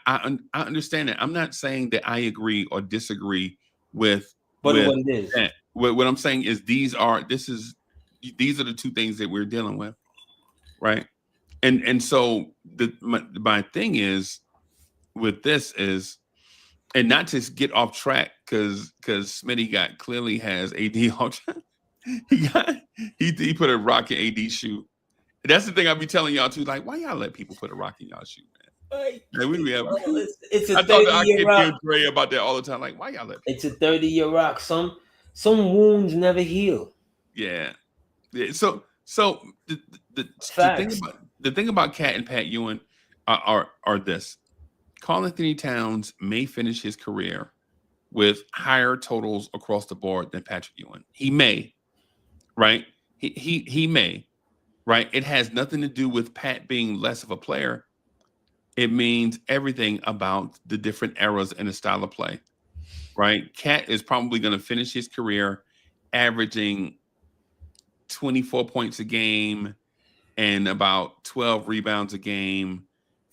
understand that. I'm not saying that I agree or disagree with But with what it is. that. What I'm saying is these are the two things that we're dealing with, right? And so my thing is with this is, and not to get off track because Smitty clearly has AD off track. He put a rock in AD shoe. That's the thing I be telling y'all too. Like, why y'all let people put a rock in y'all shoe, man? Like, It's a I talk to 30-year Kid rock. Dre about that all the time. Like, why y'all let people? It's a 30-year rock. Some wounds never heal. Yeah. So the thing about Cat and Pat Ewing are this. Karl Anthony Towns may finish his career with higher totals across the board than Patrick Ewing. He may, right? He may, right? It has nothing to do with Pat being less of a player. It means everything about the different eras and the style of play, right? Cat is probably going to finish his career averaging 24 points a game and about 12 rebounds a game,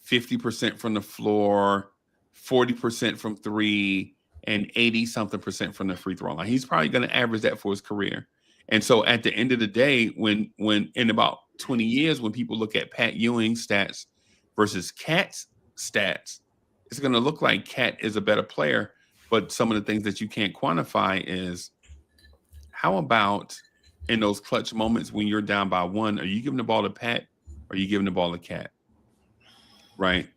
50% from the floor, 40% from three, and 80-something% from the free throw line. He's probably going to average that for his career. And so at the end of the day, when in about 20 years, when people look at Pat Ewing's stats versus Cat's stats, it's going to look like Cat is a better player. But some of the things that you can't quantify is, how about in those clutch moments when you're down by one, are you giving the ball to Pat or are you giving the ball to Cat? Right?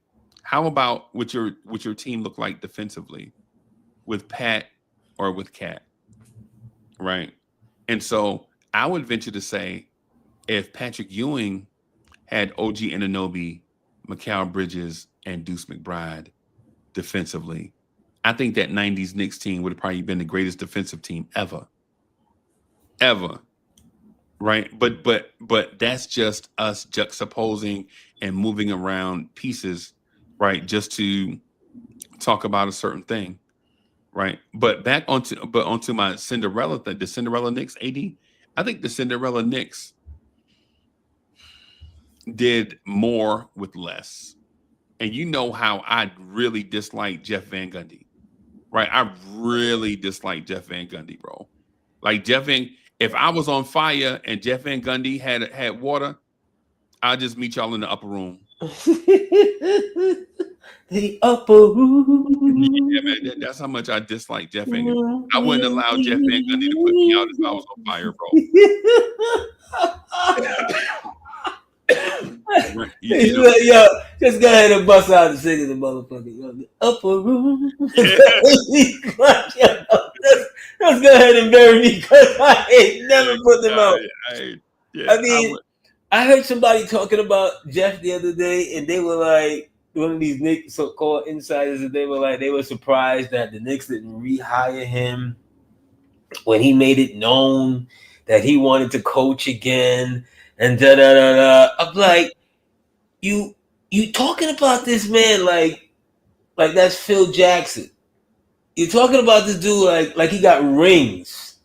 How about what your team look like defensively with Pat or with Cat? Right? And so I would venture to say, if Patrick Ewing had OG Anunoby, Mikal Bridges, and Deuce McBride defensively, I think that 90s Knicks team would have probably been the greatest defensive team ever. Right? But that's just us juxtaposing and moving around pieces, right? Just to talk about a certain thing. Right. But onto my Cinderella thing, the Cinderella Knicks, AD. I think the Cinderella Knicks did more with less. And you know how I really dislike Jeff Van Gundy. Right. I really dislike Jeff Van Gundy, bro. Like if I was on fire and Jeff Van Gundy had water, I'll just meet y'all in the upper room. The upper room. Yeah, man, that's how much I dislike Jeff Van Gundy. I wouldn't allow Jeff Van Gundy to put me out if I was on fire, bro. You know, Yo, just go ahead and bust out and sing the motherfucker. Yo, the upper room. Let's go ahead and bury me because I ain't never put them out. I mean, I heard somebody talking about Jeff the other day, and they were like, one of these Knicks so-called insiders, and they were surprised that the Knicks didn't rehire him when he made it known that he wanted to coach again, and da da da da. I'm like, you talking about this man like that's Phil Jackson. You're talking about this dude like he got rings.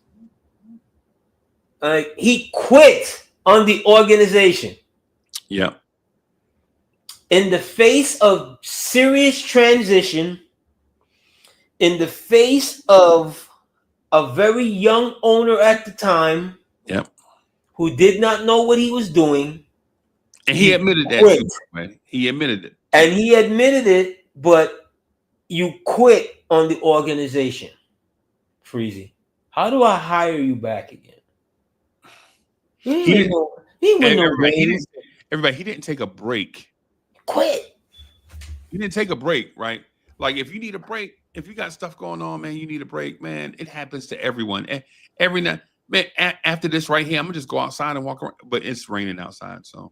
Like he quit on the organization. Yeah. In the face of serious transition, in the face of a very young owner at the time, yep, who did not know what he was doing. And he admitted that too, man. He admitted it. And he admitted it, but you quit on the organization. Freezy. How do I hire you back again? He didn't take a break. Quit. He didn't take a break, right? Like if you need a break, if you got stuff going on, man, you need a break, man. It happens to everyone. Every night, man. After this right here, I'm gonna just go outside and walk around. But it's raining outside, so.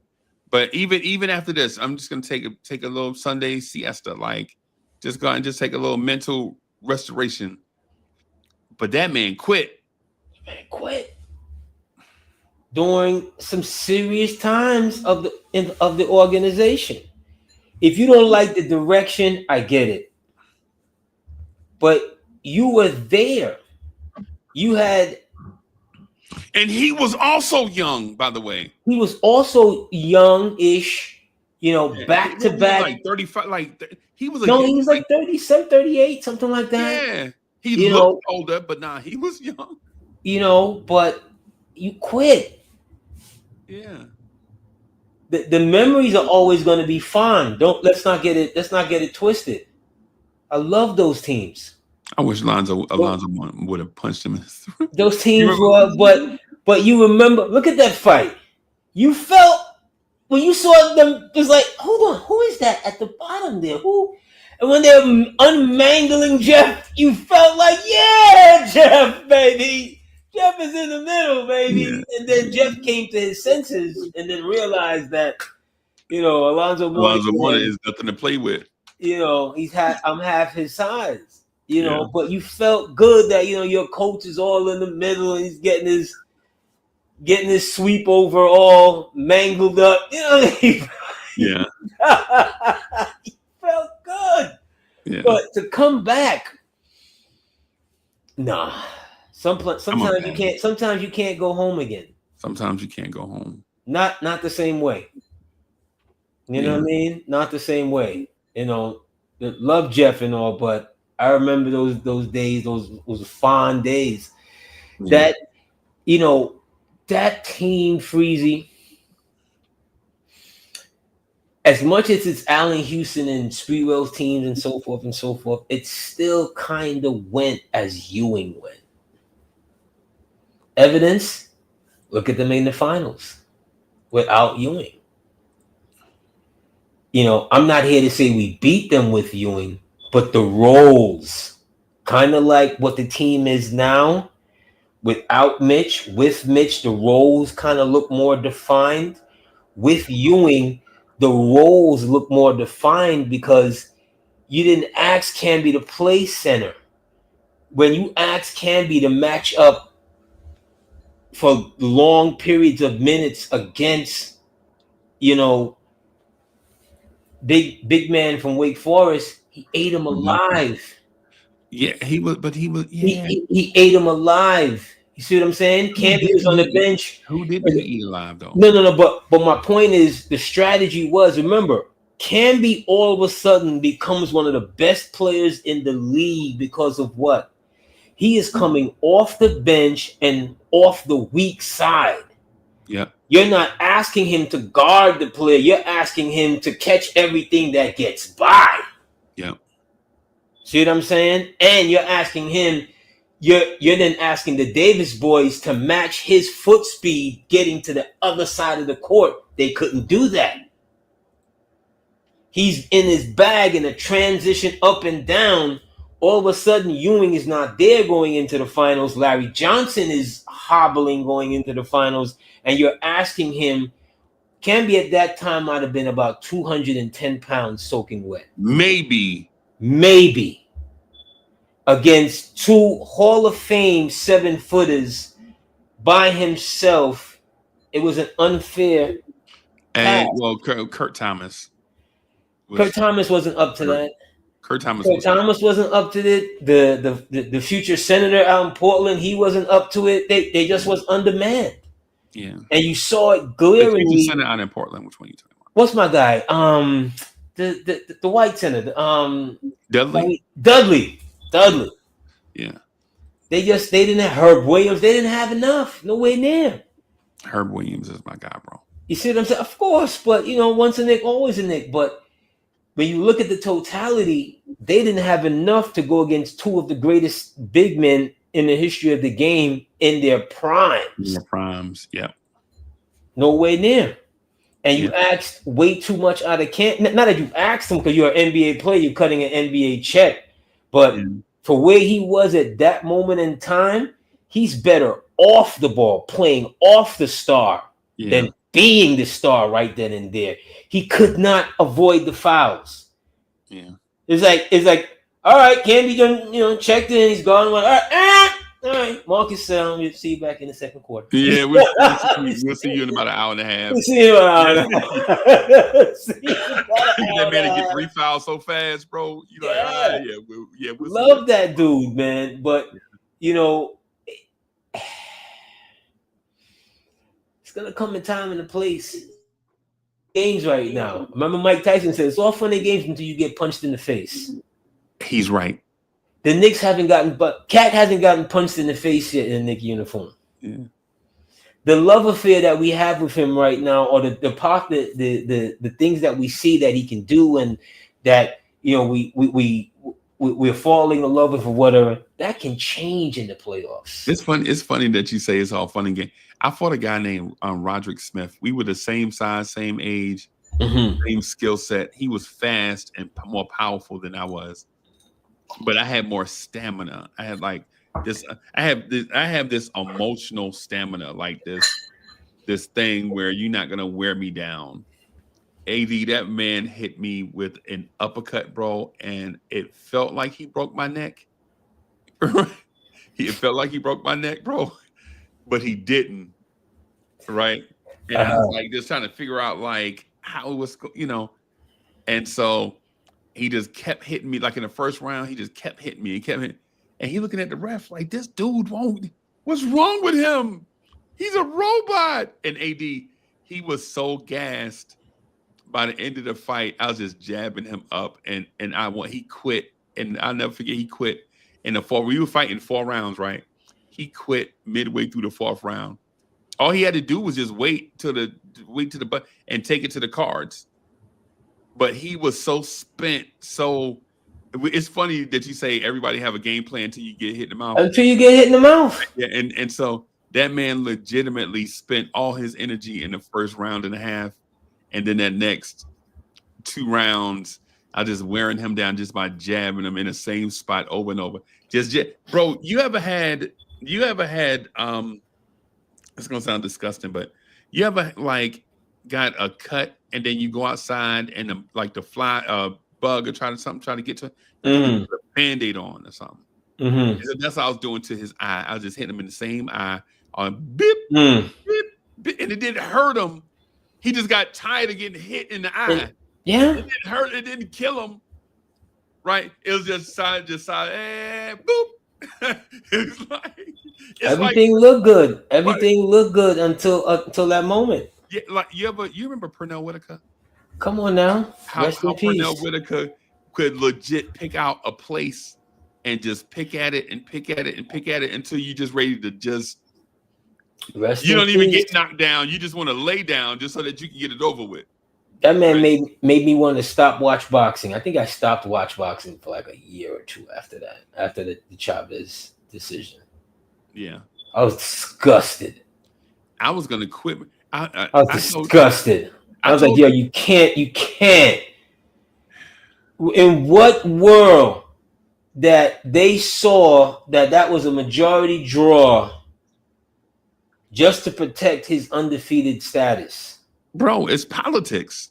But even after this, I'm just gonna take a little Sunday siesta, like just go and just take a little mental restoration. But that man quit. During some serious times of the organization. If you don't like the direction, I get it. But you were there. You had. And he was also young, by the way. He was also young-ish, back to back. Like 35, he was. He was like 37, 38, something like that. Yeah, he looked older, but he was young. But you quit. Yeah. The memories are always going to be fine. Let's not get it twisted. I love those teams. I wish Alonzo would have punched him in the throat. Those teams were, but you remember, look at that fight. You felt when you saw them, it was like, hold on, who is that at the bottom there? Who? And when they're unmangling Jeff, you felt like, yeah, Jeff, baby. Jeff is in the middle, baby. Yeah. And then Jeff came to his senses and then realized that, Alonzo Mourning is nothing to play with. I'm half his size, but you felt good that, your coach is all in the middle and he's getting his sweep over all mangled up. Yeah. You felt good. Yeah. But to come back, nah. Sometimes you can't go home again. Sometimes you can't go home. Not the same way. You know what I mean? Not the same way. Love Jeff and all, but I remember those days, those fond days. Yeah. That team, Freezy, as much as it's Allen Houston and Sprewell's teams and so forth, it still kind of went as Ewing went. Evidence, look at them in the finals without Ewing. I'm not here to say we beat them with Ewing, but the roles, kind of like what the team is now, without Mitch, with Mitch, the roles kind of look more defined. With Ewing, the roles look more defined because you didn't ask Camby to play center. When you asked Camby to match up for long periods of minutes against, big man from Wake Forest, he ate him alive. Yeah, he was. He ate him alive. You see what I'm saying? Camby was on the bench. Who didn't eat alive though? No. But my point is, the strategy was, remember, Camby all of a sudden becomes one of the best players in the league because of what? He is coming off the bench and off the weak side. Yeah. You're not asking him to guard the player. You're asking him to catch everything that gets by. Yeah. See what I'm saying? And you're asking him, you're then asking the Davis boys to match his foot speed getting to the other side of the court. They couldn't do that. He's in his bag in a transition up and down. All of a sudden, Ewing is not there going into the finals. Larry Johnson is hobbling going into the finals. And you're asking him, Camby at that time might have been about 210 pounds soaking wet. Maybe. Against two Hall of Fame 7-footers by himself. It was an unfair And pass. well, Kurt Thomas. Kurt Thomas wasn't up to that. Kurt Thomas wasn't up to it. The future senator out in Portland, he wasn't up to it. They just was undermanned. Yeah. And you saw it glaringly. The senator out in Portland, which one are you talking about? What's my guy? The white senator. Dudley. Dudley. Yeah. They didn't have Herb Williams. They didn't have enough. No way near. Herb Williams is my guy, bro. You see what I'm saying? Of course, but once a Knick, always a Knick. But when you look at the totality, they didn't have enough to go against two of the greatest big men in the history of the game in their primes. Yeah. No way near. And you asked way too much out of Camp. Not that you asked him because you're an NBA player, you're cutting an NBA check. But for where he was at that moment in time, he's better off the ball, playing off the star than being the star right then and there. He could not avoid the fouls. Yeah. It's like, all right, Camby done, checked in, he's gone. All right, Marcus, we'll see you back in the second quarter. Yeah, we'll see you in about an hour and a half. We'll see you in about an hour. That man get 3 fouls so fast, bro. You're like, we'll love that dude, man. But it's gonna come a time and a place. Games right now. Remember, Mike Tyson said it's all fun and games until you get punched in the face. He's right. The Knicks Cat hasn't gotten punched in the face yet in a Knick uniform. Yeah. The love affair that we have with him right now, or the things that we see that he can do, and that we're falling in love with or whatever, that can change in the playoffs. It's funny that you say it's all fun and game. I fought a guy named Roderick Smith. We were the same size, same age, same skill set. He was fast and more powerful than I was, but I had more stamina. I had like this. I have this emotional stamina, like this thing where you're not gonna wear me down. AD, that man hit me with an uppercut, bro, and it felt like he broke my neck. It felt like he broke my neck, bro, but he didn't, right? And I was like just trying to figure out like how it was, and so he just kept hitting me. Like in the first round, he just kept hitting me and he looking at the ref like, this dude what's wrong with him? He's a robot. And AD, he was so gassed. By the end of the fight, I was just jabbing him up, and he quit, and I'll never forget he quit in the fourth. We were fighting 4 rounds, right? He quit midway through the 4th round. All he had to do was just wait to the butt and take it to the cards. But he was so spent. So it's funny that you say everybody have a game plan until you get hit in the mouth. Until you get hit in the mouth. Yeah, and so that man legitimately spent all his energy in the first round and a half. And then that next 2 rounds, I just wearing him down just by jabbing him in the same spot over and over. Bro, you ever had it's gonna sound disgusting, but you ever like got a cut and then you go outside and the fly bug or try to get to it, put a Band-Aid on or something. That's what I was doing to his eye. I was just hitting him in the same eye on beep, beep, beep, and it didn't hurt him. He just got tired of getting hit in the eye. Yeah. It didn't hurt. It didn't kill him. Right? It was just boop. Everything looked good. Everything looked good until that moment. Yeah, like you remember Pernell Whitaker? Come on now. How Pernell Whitaker could legit pick out a place and just pick at it and pick at it and pick at it until you just ready to just you don't even get knocked down. You just want to lay down just so that you can get it over with. That man Right. made me want to stop watch boxing. I think I stopped watch boxing for like a year or two after that, after the Chavez decision. Yeah. I was disgusted. I was gonna quit. I was disgusted. I was like, yo, you can't. In what world that they saw that was a majority draw just to protect his undefeated status? bro, it's politics.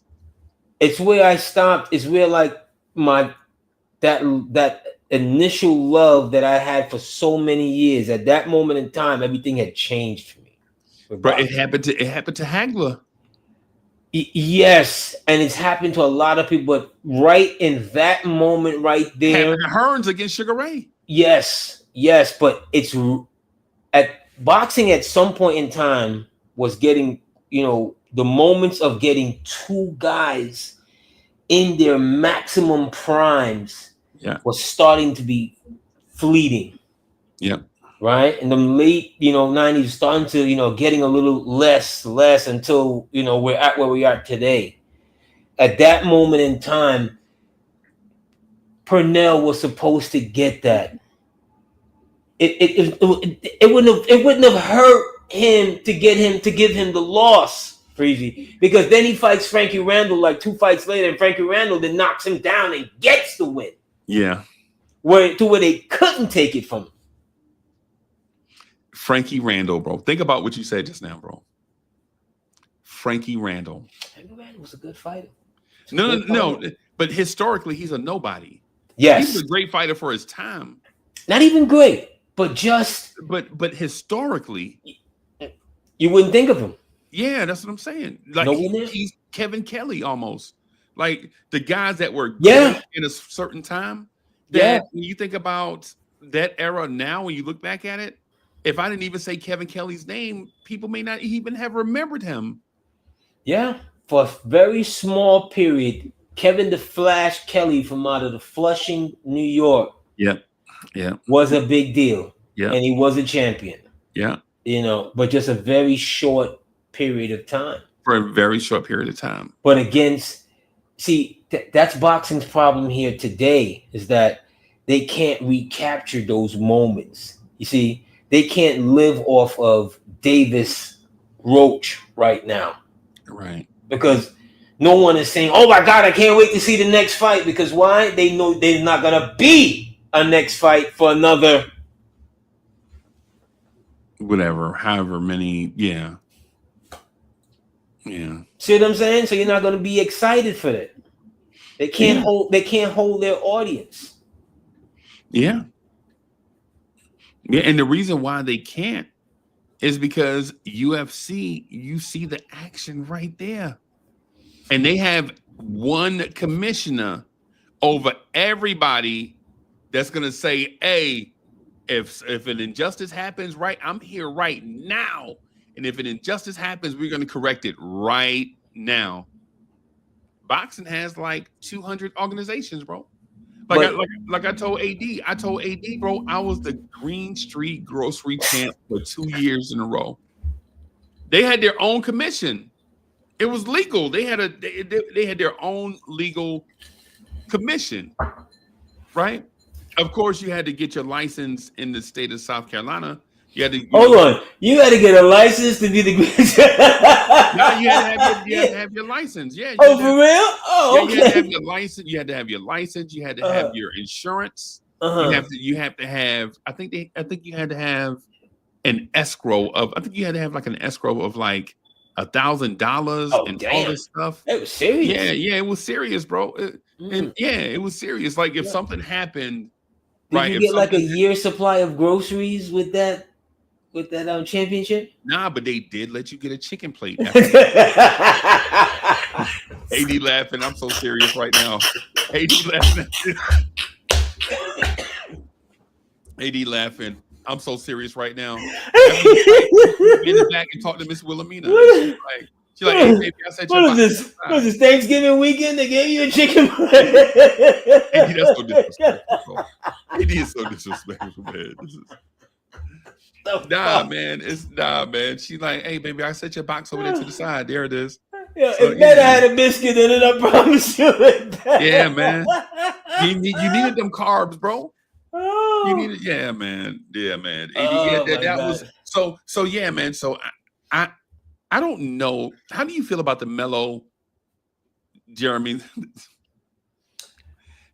It's where I stopped. It's where like that initial love that I had for so many years. At that moment in time, everything had changed for me. But it happened to Hagler. Yes, and it's happened to a lot of people, but right in that moment, right there, Happened to Hearns against Sugar Ray. yes, but it's at boxing at some point in time was getting, the moments of getting two guys in their maximum primes was starting to be fleeting. Yeah. Right? In the late, 90s, starting to, getting a little less until, we're at where we are today. At that moment in time, Purnell was supposed to get that. It wouldn't have hurt him to give him the loss, Freezy, because then he fights Frankie Randall like 2 fights later, and Frankie Randall then knocks him down and gets the win. Yeah. Where they couldn't take it from him. Frankie Randall, bro. Think about what you said just now, bro. Frankie Randall. Frankie Randall was a good fighter. No. But historically, he's a nobody. Yes. He was a great fighter for his time. Not even great, but just. But historically, you wouldn't think of him. Yeah, that's what I'm saying. Like he's Kevin Kelly almost. Like the guys that were great in a certain time. That when you think about that era now, when you look back at it, if I didn't even say Kevin Kelly's name, people may not even have remembered him. Yeah, for a very small period, Kevin the Flash Kelly from out of the Flushing, New York. Yeah. Was a big deal. Yeah. And he was a champion. Yeah. But just a very short period of time. For a very short period of time. But that's boxing's problem here today, is that they can't recapture those moments. You see, they can't live off of Davis Roach right now. Right. Because no one is saying, oh my God, I can't wait to see the next fight. Because why? They know there's not going to be a next fight for another. Whatever, however many, yeah. See what I'm saying? So you're not going to be excited for that. They can't hold their audience. Yeah. Yeah, and the reason why they can't is because UFC, you see the action right there. And they have one commissioner over everybody that's going to say, hey, if an injustice happens, right, I'm here right now. And if an injustice happens, we're going to correct it right now. Boxing has like 200 organizations, bro. Like I told AD, bro, I was the Green Street grocery champ for 2 years in a row. They had their own commission. It was legal. They had their own legal commission, right? Of course, you had to get your license in the state of South Carolina. You had to hold on. You had to get a license to be the. No, you had to have your license. Yeah. Oh, for real? Oh, okay. You had to have your license. You had to have your license. You had to have your insurance. You have to have. I think you had to have an escrow of. I think you had to have like an escrow of like $1,000 and all this stuff. It was serious. Yeah, it was serious, bro. And it was serious. Like if something happened, did you get like a year supply of groceries with that championship? Nah, but they did let you get a chicken plate. AD laughing. I'm so serious right now. AD laughing. AD laughing. I'm so serious right now. In the back and talk to Miss Wilhelmina. She's like, hey, baby, I said, what is this? What is this Thanksgiving weekend? They gave you a chicken plate. AD, that's so disrespectful. AD is so disrespectful, man. Nah, man. She's like, hey, baby, I set your box over there to the side. There it is. Yeah, So it better yeah, had a biscuit in it, I promise you. It better. yeah, man. You needed them carbs, bro. You Oh, needed, yeah, man. Yeah, man. Yeah, oh my that was God. so yeah, man. So I I don't know. How do you feel about the mellow Jeremy?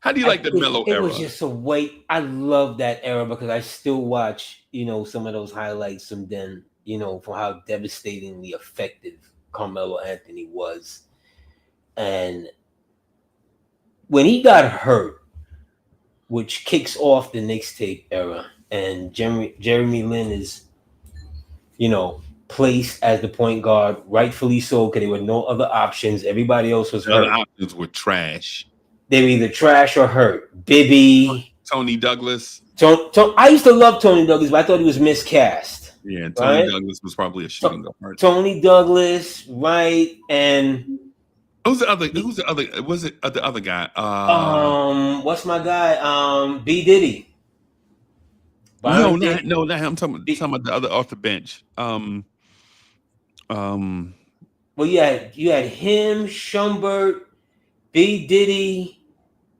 How do you like the mellow It was era? just a wait. I love that era because I still watch, some of those highlights from then, for how devastatingly effective Carmelo Anthony was. And when he got hurt, which kicks off the Knicks tape era, and Jeremy Lin is, placed as the point guard, rightfully so, because there were no other options. Everybody else was The other hurt. options were trash. They were either trash or hurt. Bibby. Tony Douglas. I used to love Tony Douglas, but I thought he was miscast. Yeah, Tony Right? Douglas was probably a shooting guard. Tony Douglas, right? And Who's the other? Was it the other guy? what's my guy? B Diddy. No, Byron Dick. no, not him. I'm talking about the other off the bench. Well, you had him, Shumbert, B Diddy,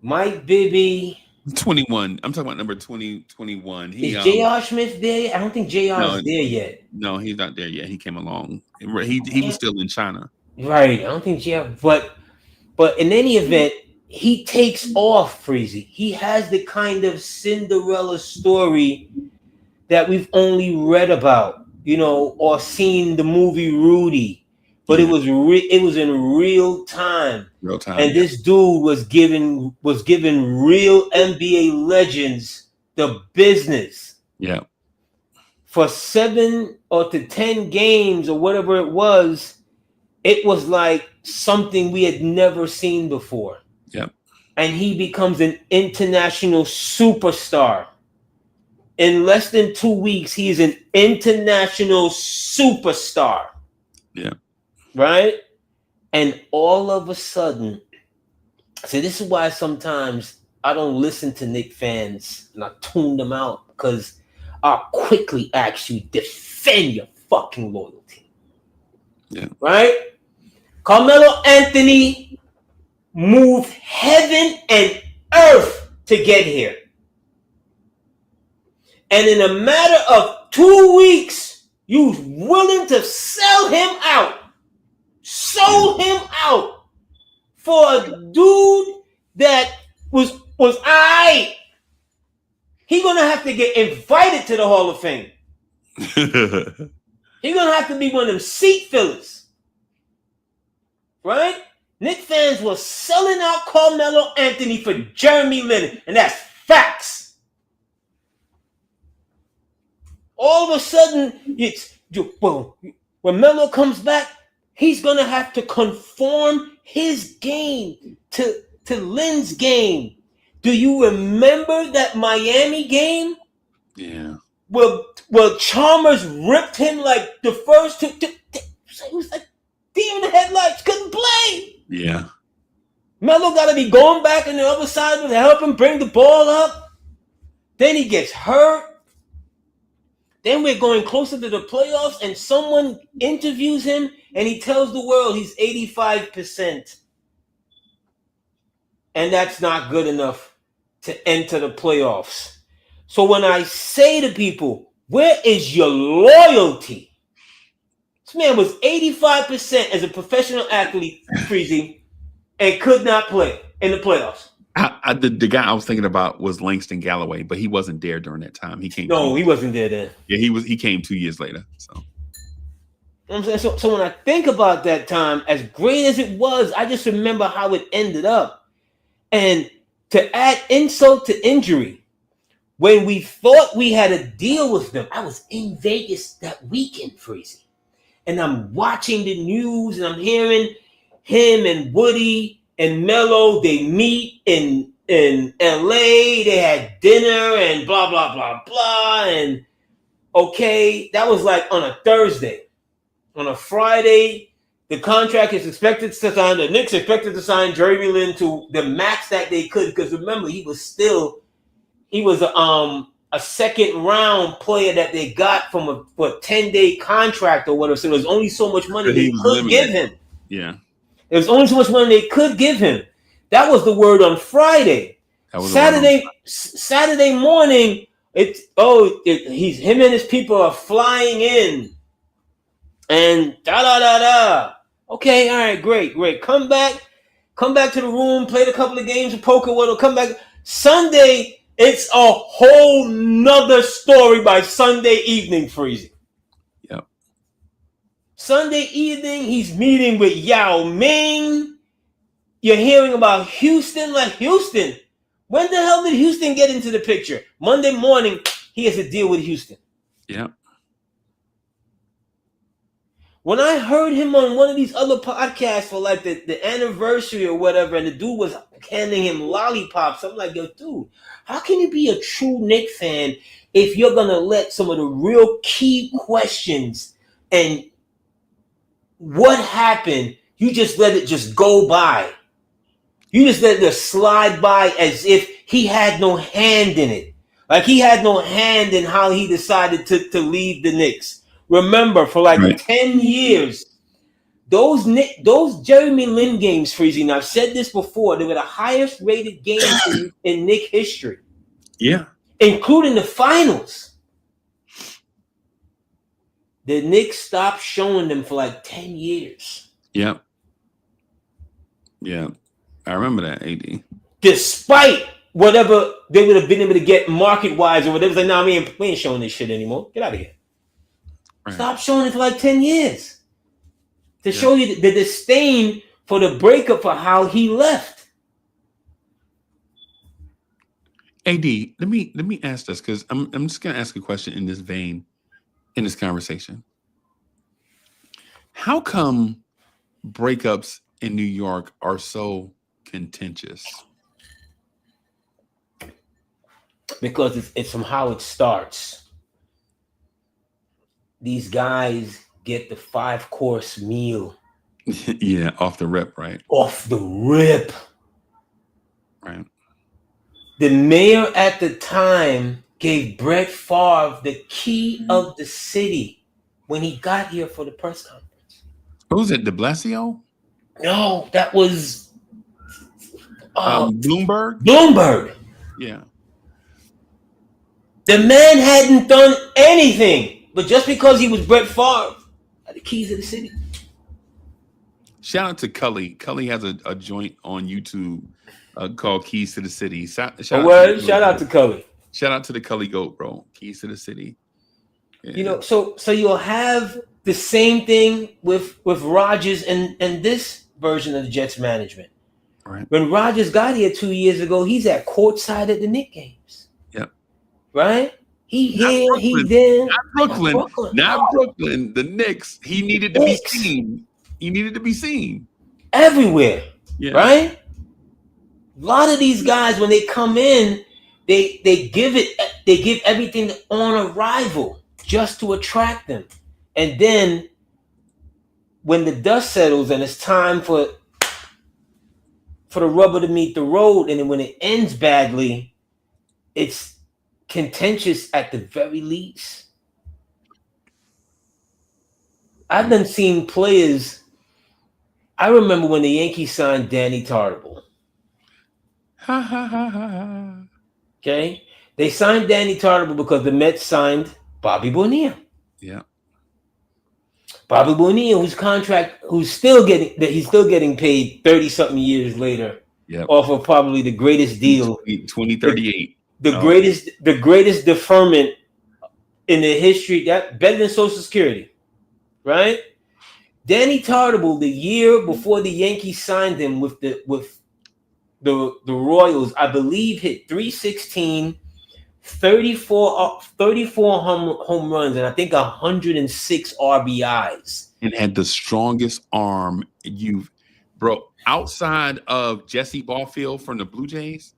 Mike Bibby. 21. I'm talking about number 21. Is J.R. Smith there? I don't think J.R. is there yet. No, he's not there yet. He came along. He was still in China. Right. I don't think J.R. But in any event, he takes off, Freezy. He has the kind of Cinderella story that we've only read about, or seen the movie Rudy. But it was in real time. Real time. And this dude was giving real NBA legends the business. Yeah. For 7 or to 10 games or whatever it was like something we had never seen before. Yep. And he becomes an international superstar. In less than 2 weeks, he's an international superstar. Yeah. Right? And all of a sudden, see, this is why sometimes I don't listen to Knicks fans and I tune them out, because I'll quickly ask you, defend your fucking loyalty. Yeah. Right? Carmelo Anthony moved heaven and earth to get here. And in a matter of 2 weeks, you was willing to sell him out. Sold him out for a dude that was aight. He's gonna have to get invited to the Hall of Fame. He's gonna have to be one of them seat fillers. Right? Knicks fans were selling out Carmelo Anthony for Jeremy Lin, and that's facts. All of a sudden, when Melo comes back, he's gonna have to conform his game to Lin's game. Do you remember that Miami game? Yeah. Well, Chalmers ripped him like the first two. It was like deer in the headlights, couldn't play. Yeah. Melo got to be going back on the other side to help him bring the ball up. Then he gets hurt. Then we're going closer to the playoffs, and someone interviews him, and he tells the world he's 85%. And that's not good enough to enter the playoffs. So when I say to people, where is your loyalty? This man was 85% as a professional athlete, Freezy, and could not play in the playoffs. The guy I was thinking about was Langston Galloway, but he wasn't there during that time. He came. No, he wasn't there then. Yeah, he came 2 years later. So. So when I think about that time, as great as it was, I just remember how it ended up. And to add insult to injury, when we thought we had a deal with them, I was in Vegas that weekend, Freezy. And I'm watching the news and I'm hearing him and Woody and Melo, they meet in LA, they had dinner and blah, blah, blah, blah. And okay, that was like on a Thursday. On a Friday, the contract is expected to sign, the Knicks expected to sign Jeremy Lin to the max that they could, because remember, he was a second round player that they got from a 10-day contract or whatever, so there was only so much money they could give him. Yeah. There was only so much money they could give him. That was the word on Friday. Saturday morning, he's him and his people are flying in, and da da da da. Okay, all right, great. Come back to the room, played a couple of games of poker. What'll come back Sunday? It's a whole nother story by Sunday evening, Freezy. Yep. Sunday evening, he's meeting with Yao Ming. You're hearing about Houston. Like, Houston, when the hell did Houston get into the picture? Monday morning, he has to deal with Houston. Yeah. When I heard him on one of these other podcasts for like the anniversary or whatever, and the dude was handing him lollipops, I'm like, yo, dude, how can you be a true Knicks fan if you're going to let some of the real key questions and what happened, you just let it just go by? You just let it slide by as if he had no hand in it. Like he had no hand in how he decided to leave the Knicks. Remember, for like 10 years, those Jeremy Lin games, Freezy, and I've said this before, they were the highest rated games in Knick history. Yeah. Including the finals. The Knicks stopped showing them for like 10 years. Yep. Yeah. I remember that, AD. Despite whatever they would have been able to get market-wise or whatever. Like, nah, we ain't showing this shit anymore. Get out of here. Right. Stop showing it for like 10 years. To show you the disdain for the breakup for how he left. AD, let me ask this, because I'm just gonna ask a question in this vein, in this conversation. How come breakups in New York are so contentious? Because it's from how it starts. These guys get the 5-course meal. Yeah, off the rip, right? Off the rip. Right. The mayor at the time gave Brett Favre the key of the city when he got here for the press conference. Who was it, de Blasio? No, that was Bloomberg? Bloomberg. Yeah. The man hadn't done anything, but just because he was Brett Favre, had the keys of the city. Shout out to Cully. Cully has a joint on YouTube called Keys to the City. Shout out to Cully. Shout out to the Cully Goat, bro. Keys to the City. Yeah. You know, so you'll have the same thing with Rodgers and this version of the Jets management. Right. When Rodgers got here 2 years ago, he's at courtside at the Knicks games. Yep. Right? He here, he there. Not Brooklyn. The Knicks. He needed to be seen. He needed to be seen. Everywhere. Yeah. Right? A lot of these guys, when they come in, they give everything on arrival just to attract them. And then when the dust settles and it's time for the rubber to meet the road, and then when it ends badly, it's contentious at the very least. I've done seen players. I remember when the Yankees signed Danny Tartabull. Okay, they signed Danny Tartabull because the Mets signed Bobby Bonilla. Yeah, Bobby Bonilla, who's still getting paid 30-something years later. Yep. Off of probably the greatest deal, 2038. The greatest deferment in the history, that better than Social Security, right? Danny Tartabull, the year before the Yankees signed him with the Royals, I believe hit 316, 34 home runs, and I think 106 RBIs. And had the strongest arm outside of Jesse Barfield from the Blue Jays.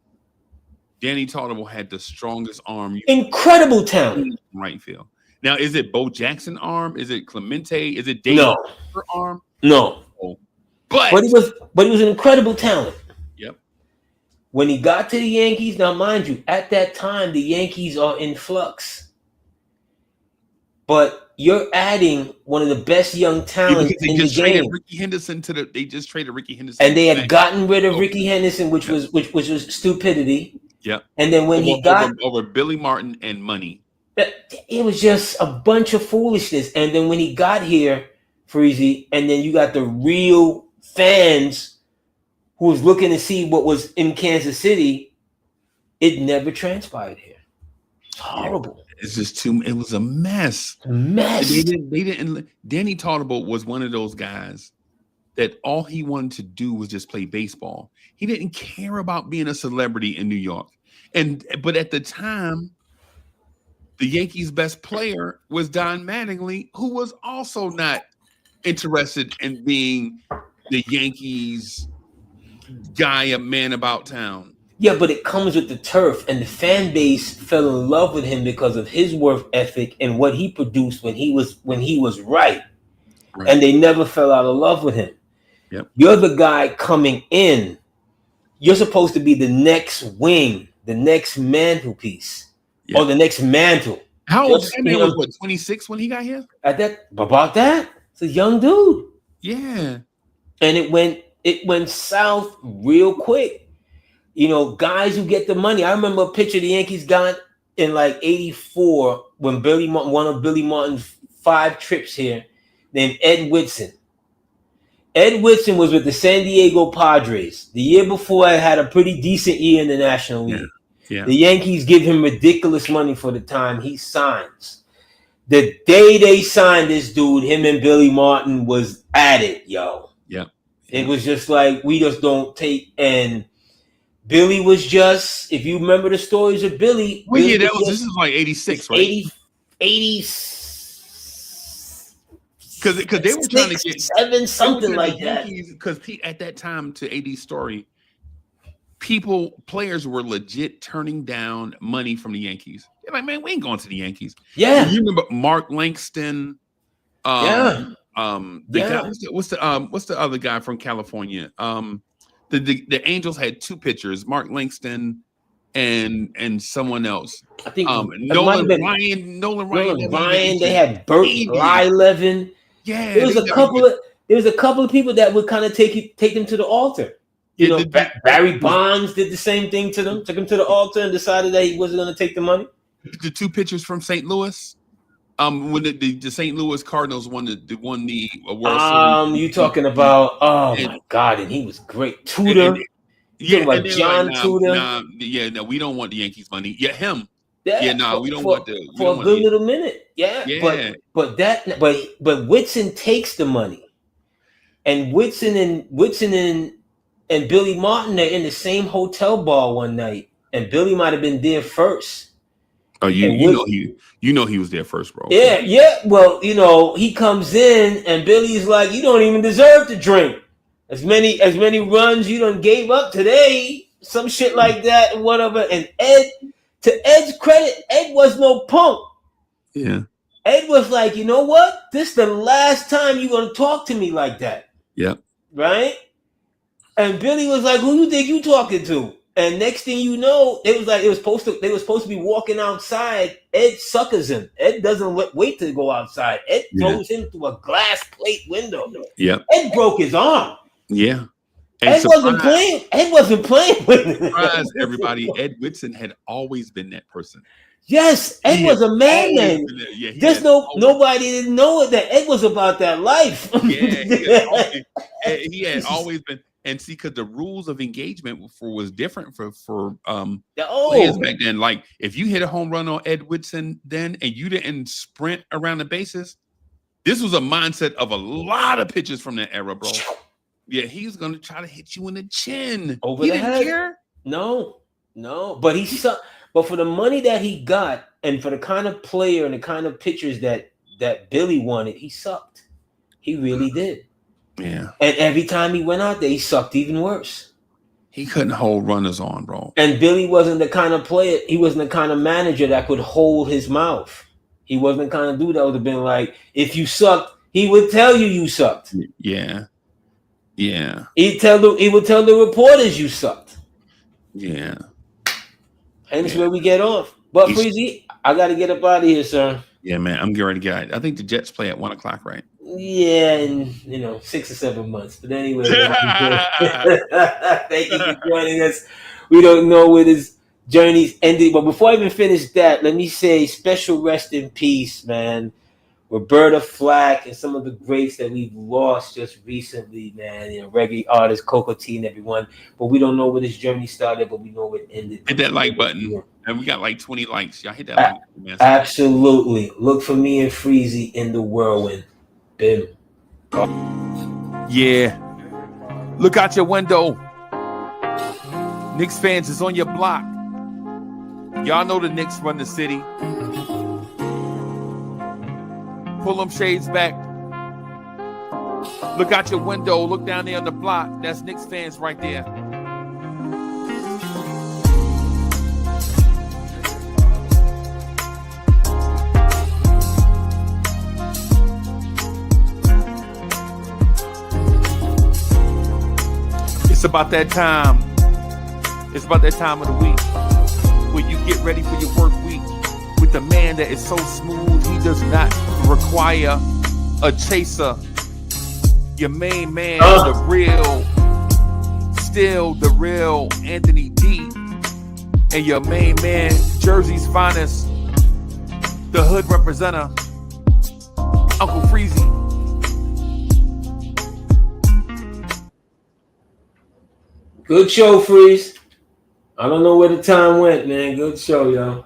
Danny Tartabull had the strongest arm. Incredible talent. Right field. Now, is it Bo Jackson arm? Is it Clemente? Is it David arm? No. Oh. But he was an incredible talent. Yep. When he got to the Yankees, now mind you, at that time the Yankees are in flux. But you're adding one of the best young talents because they in the just traded game. Ricky Henderson they just traded Ricky Henderson. And they had back. gotten rid of Ricky Henderson, which Yep. was stupidity. Yep. And then when he got over Billy Martin and money. it was just a bunch of foolishness. And then when he got here, Freezy, and then you got the real fans who was looking to see what was in Kansas City, it never transpired here. It's horrible. Yeah, it's just it was a mess. A mess. They didn't. Danny Tartable was one of those guys that all he wanted to do was just play baseball. He didn't care about being a celebrity in New York. But at the time, the Yankees' best player was Don Mattingly, who was also not interested in being the Yankees guy, a man about town. Yeah, but it comes with the turf, and the fan base fell in love with him because of his work ethic and what he produced when he was right. And they never fell out of love with him. Yep. You're the guy coming in. You're supposed to be the next wing, the next mantelpiece, or the next mantle. How old was he? Was what, 26 when he got here? About that? It's a young dude. Yeah. And it went south real quick. You know, guys who get the money. I remember a picture the Yankees got in like 84 when one of Billy Martin's 5 trips here, named Ed Whitson. Ed Whitson was with the San Diego Padres. The year before, I had a pretty decent year in the National League. Yeah. The Yankees give him ridiculous money for the time he signs. The day they signed this dude, him and Billy Martin was at it, yo. Yeah. It was just like, we just don't take, and Billy was just, if you remember the stories of Billy. Well, yeah, this is like 86, right? 80 because they were trying to get 7, something like that. Because at that time, to AD's story, players were legit turning down money from the Yankees. They're like, man, we ain't going to the Yankees. Yeah. You remember Mark Langston? Guy, what's the other guy from California? The Angels had 2 pitchers, Mark Langston and someone else. I think Nolan Ryan. They had Bert Lylevin. Yeah, there was a couple of people that would kind of take them to the altar. Barry Bonds did the same thing to them, took him to the altar and decided that he wasn't going to take the money. The 2 pitchers from St. Louis, when the St. Louis Cardinals won the World Series. You talking about? Oh my God, and he was great. Tudor, like John Tudor. No, we don't want the Yankees money. Yeah, him. We don't want for a good little minute. Yeah. But Whitson takes the money, and Whitson and Billy Martin are in the same hotel bar one night, and Billy might have been there first. Oh, you know he was there first, bro. Yeah. Well, he comes in, and Billy's like, "You don't even deserve to drink. As many runs you done gave up today, some shit like that, and whatever." And to Ed's credit, Ed was no punk. Yeah. Ed was like, you know what? This is the last time you're gonna talk to me like that. Yeah. Right? And Billy was like, who you think you talking to? And next thing you know, they were supposed to be walking outside. Ed suckers him. Ed doesn't wait to go outside. Ed throws him through a glass plate window. Yeah. Ed broke his arm. Yeah. Ed wasn't playing with him. Surprise, everybody. Ed Whitson had always been that person. Yes, Ed was a man name. Nobody didn't know that Ed was about that life. Yeah, he had always been. And see, because the rules of engagement was different for players back then. Like, if you hit a home run on Ed Whitson then and you didn't sprint around the bases, this was a mindset of a lot of pitchers from that era, bro. Yeah, he's going to try to hit you in the chin. Over the head. Care? No. But he sucked. But for the money that he got and for the kind of player and the kind of pitchers that Billy wanted, he sucked. He really did. Yeah. And every time he went out there, he sucked even worse. He couldn't hold runners on, bro. And Billy wasn't the kind of player, he wasn't the kind of manager that could hold his mouth. He wasn't the kind of dude that would have been like, if you sucked, he would tell you sucked. Yeah. Yeah. He would tell the reporters you sucked. Yeah. And that's where we get off. But Freezy, I got to get up out of here, sir. Yeah, man, I'm getting ready to get. I think the Jets play at 1:00, right? Yeah, in 6 or 7 months. But anyway, thank you for joining us. We don't know where this journey's ended, but before I even finish that, let me say special rest in peace, man. Roberta Flack and some of the greats that we've lost just recently, man. Reggae artist Coco T and everyone. But we don't know where this journey started, but we know where it ended. Hit that like button, and we got like 20 likes. Y'all hit that like button, man. Absolutely. Look for me and Freezy in the whirlwind. Bim. Yeah. Look out your window. Knicks fans is on your block. Y'all know the Knicks run the city. Pull them shades back. Look out your window. Look down there on the block. That's Knicks fans right there. It's about that time. It's about that time of the week where you get ready for your work week with the man that is so smooth he does not require a chaser. Your main man, the real, still the real Anthony D. And your main man, Jersey's finest, the hood representative, Uncle Freezy. Good show, Freeze. I don't know where the time went, man. Good show, y'all.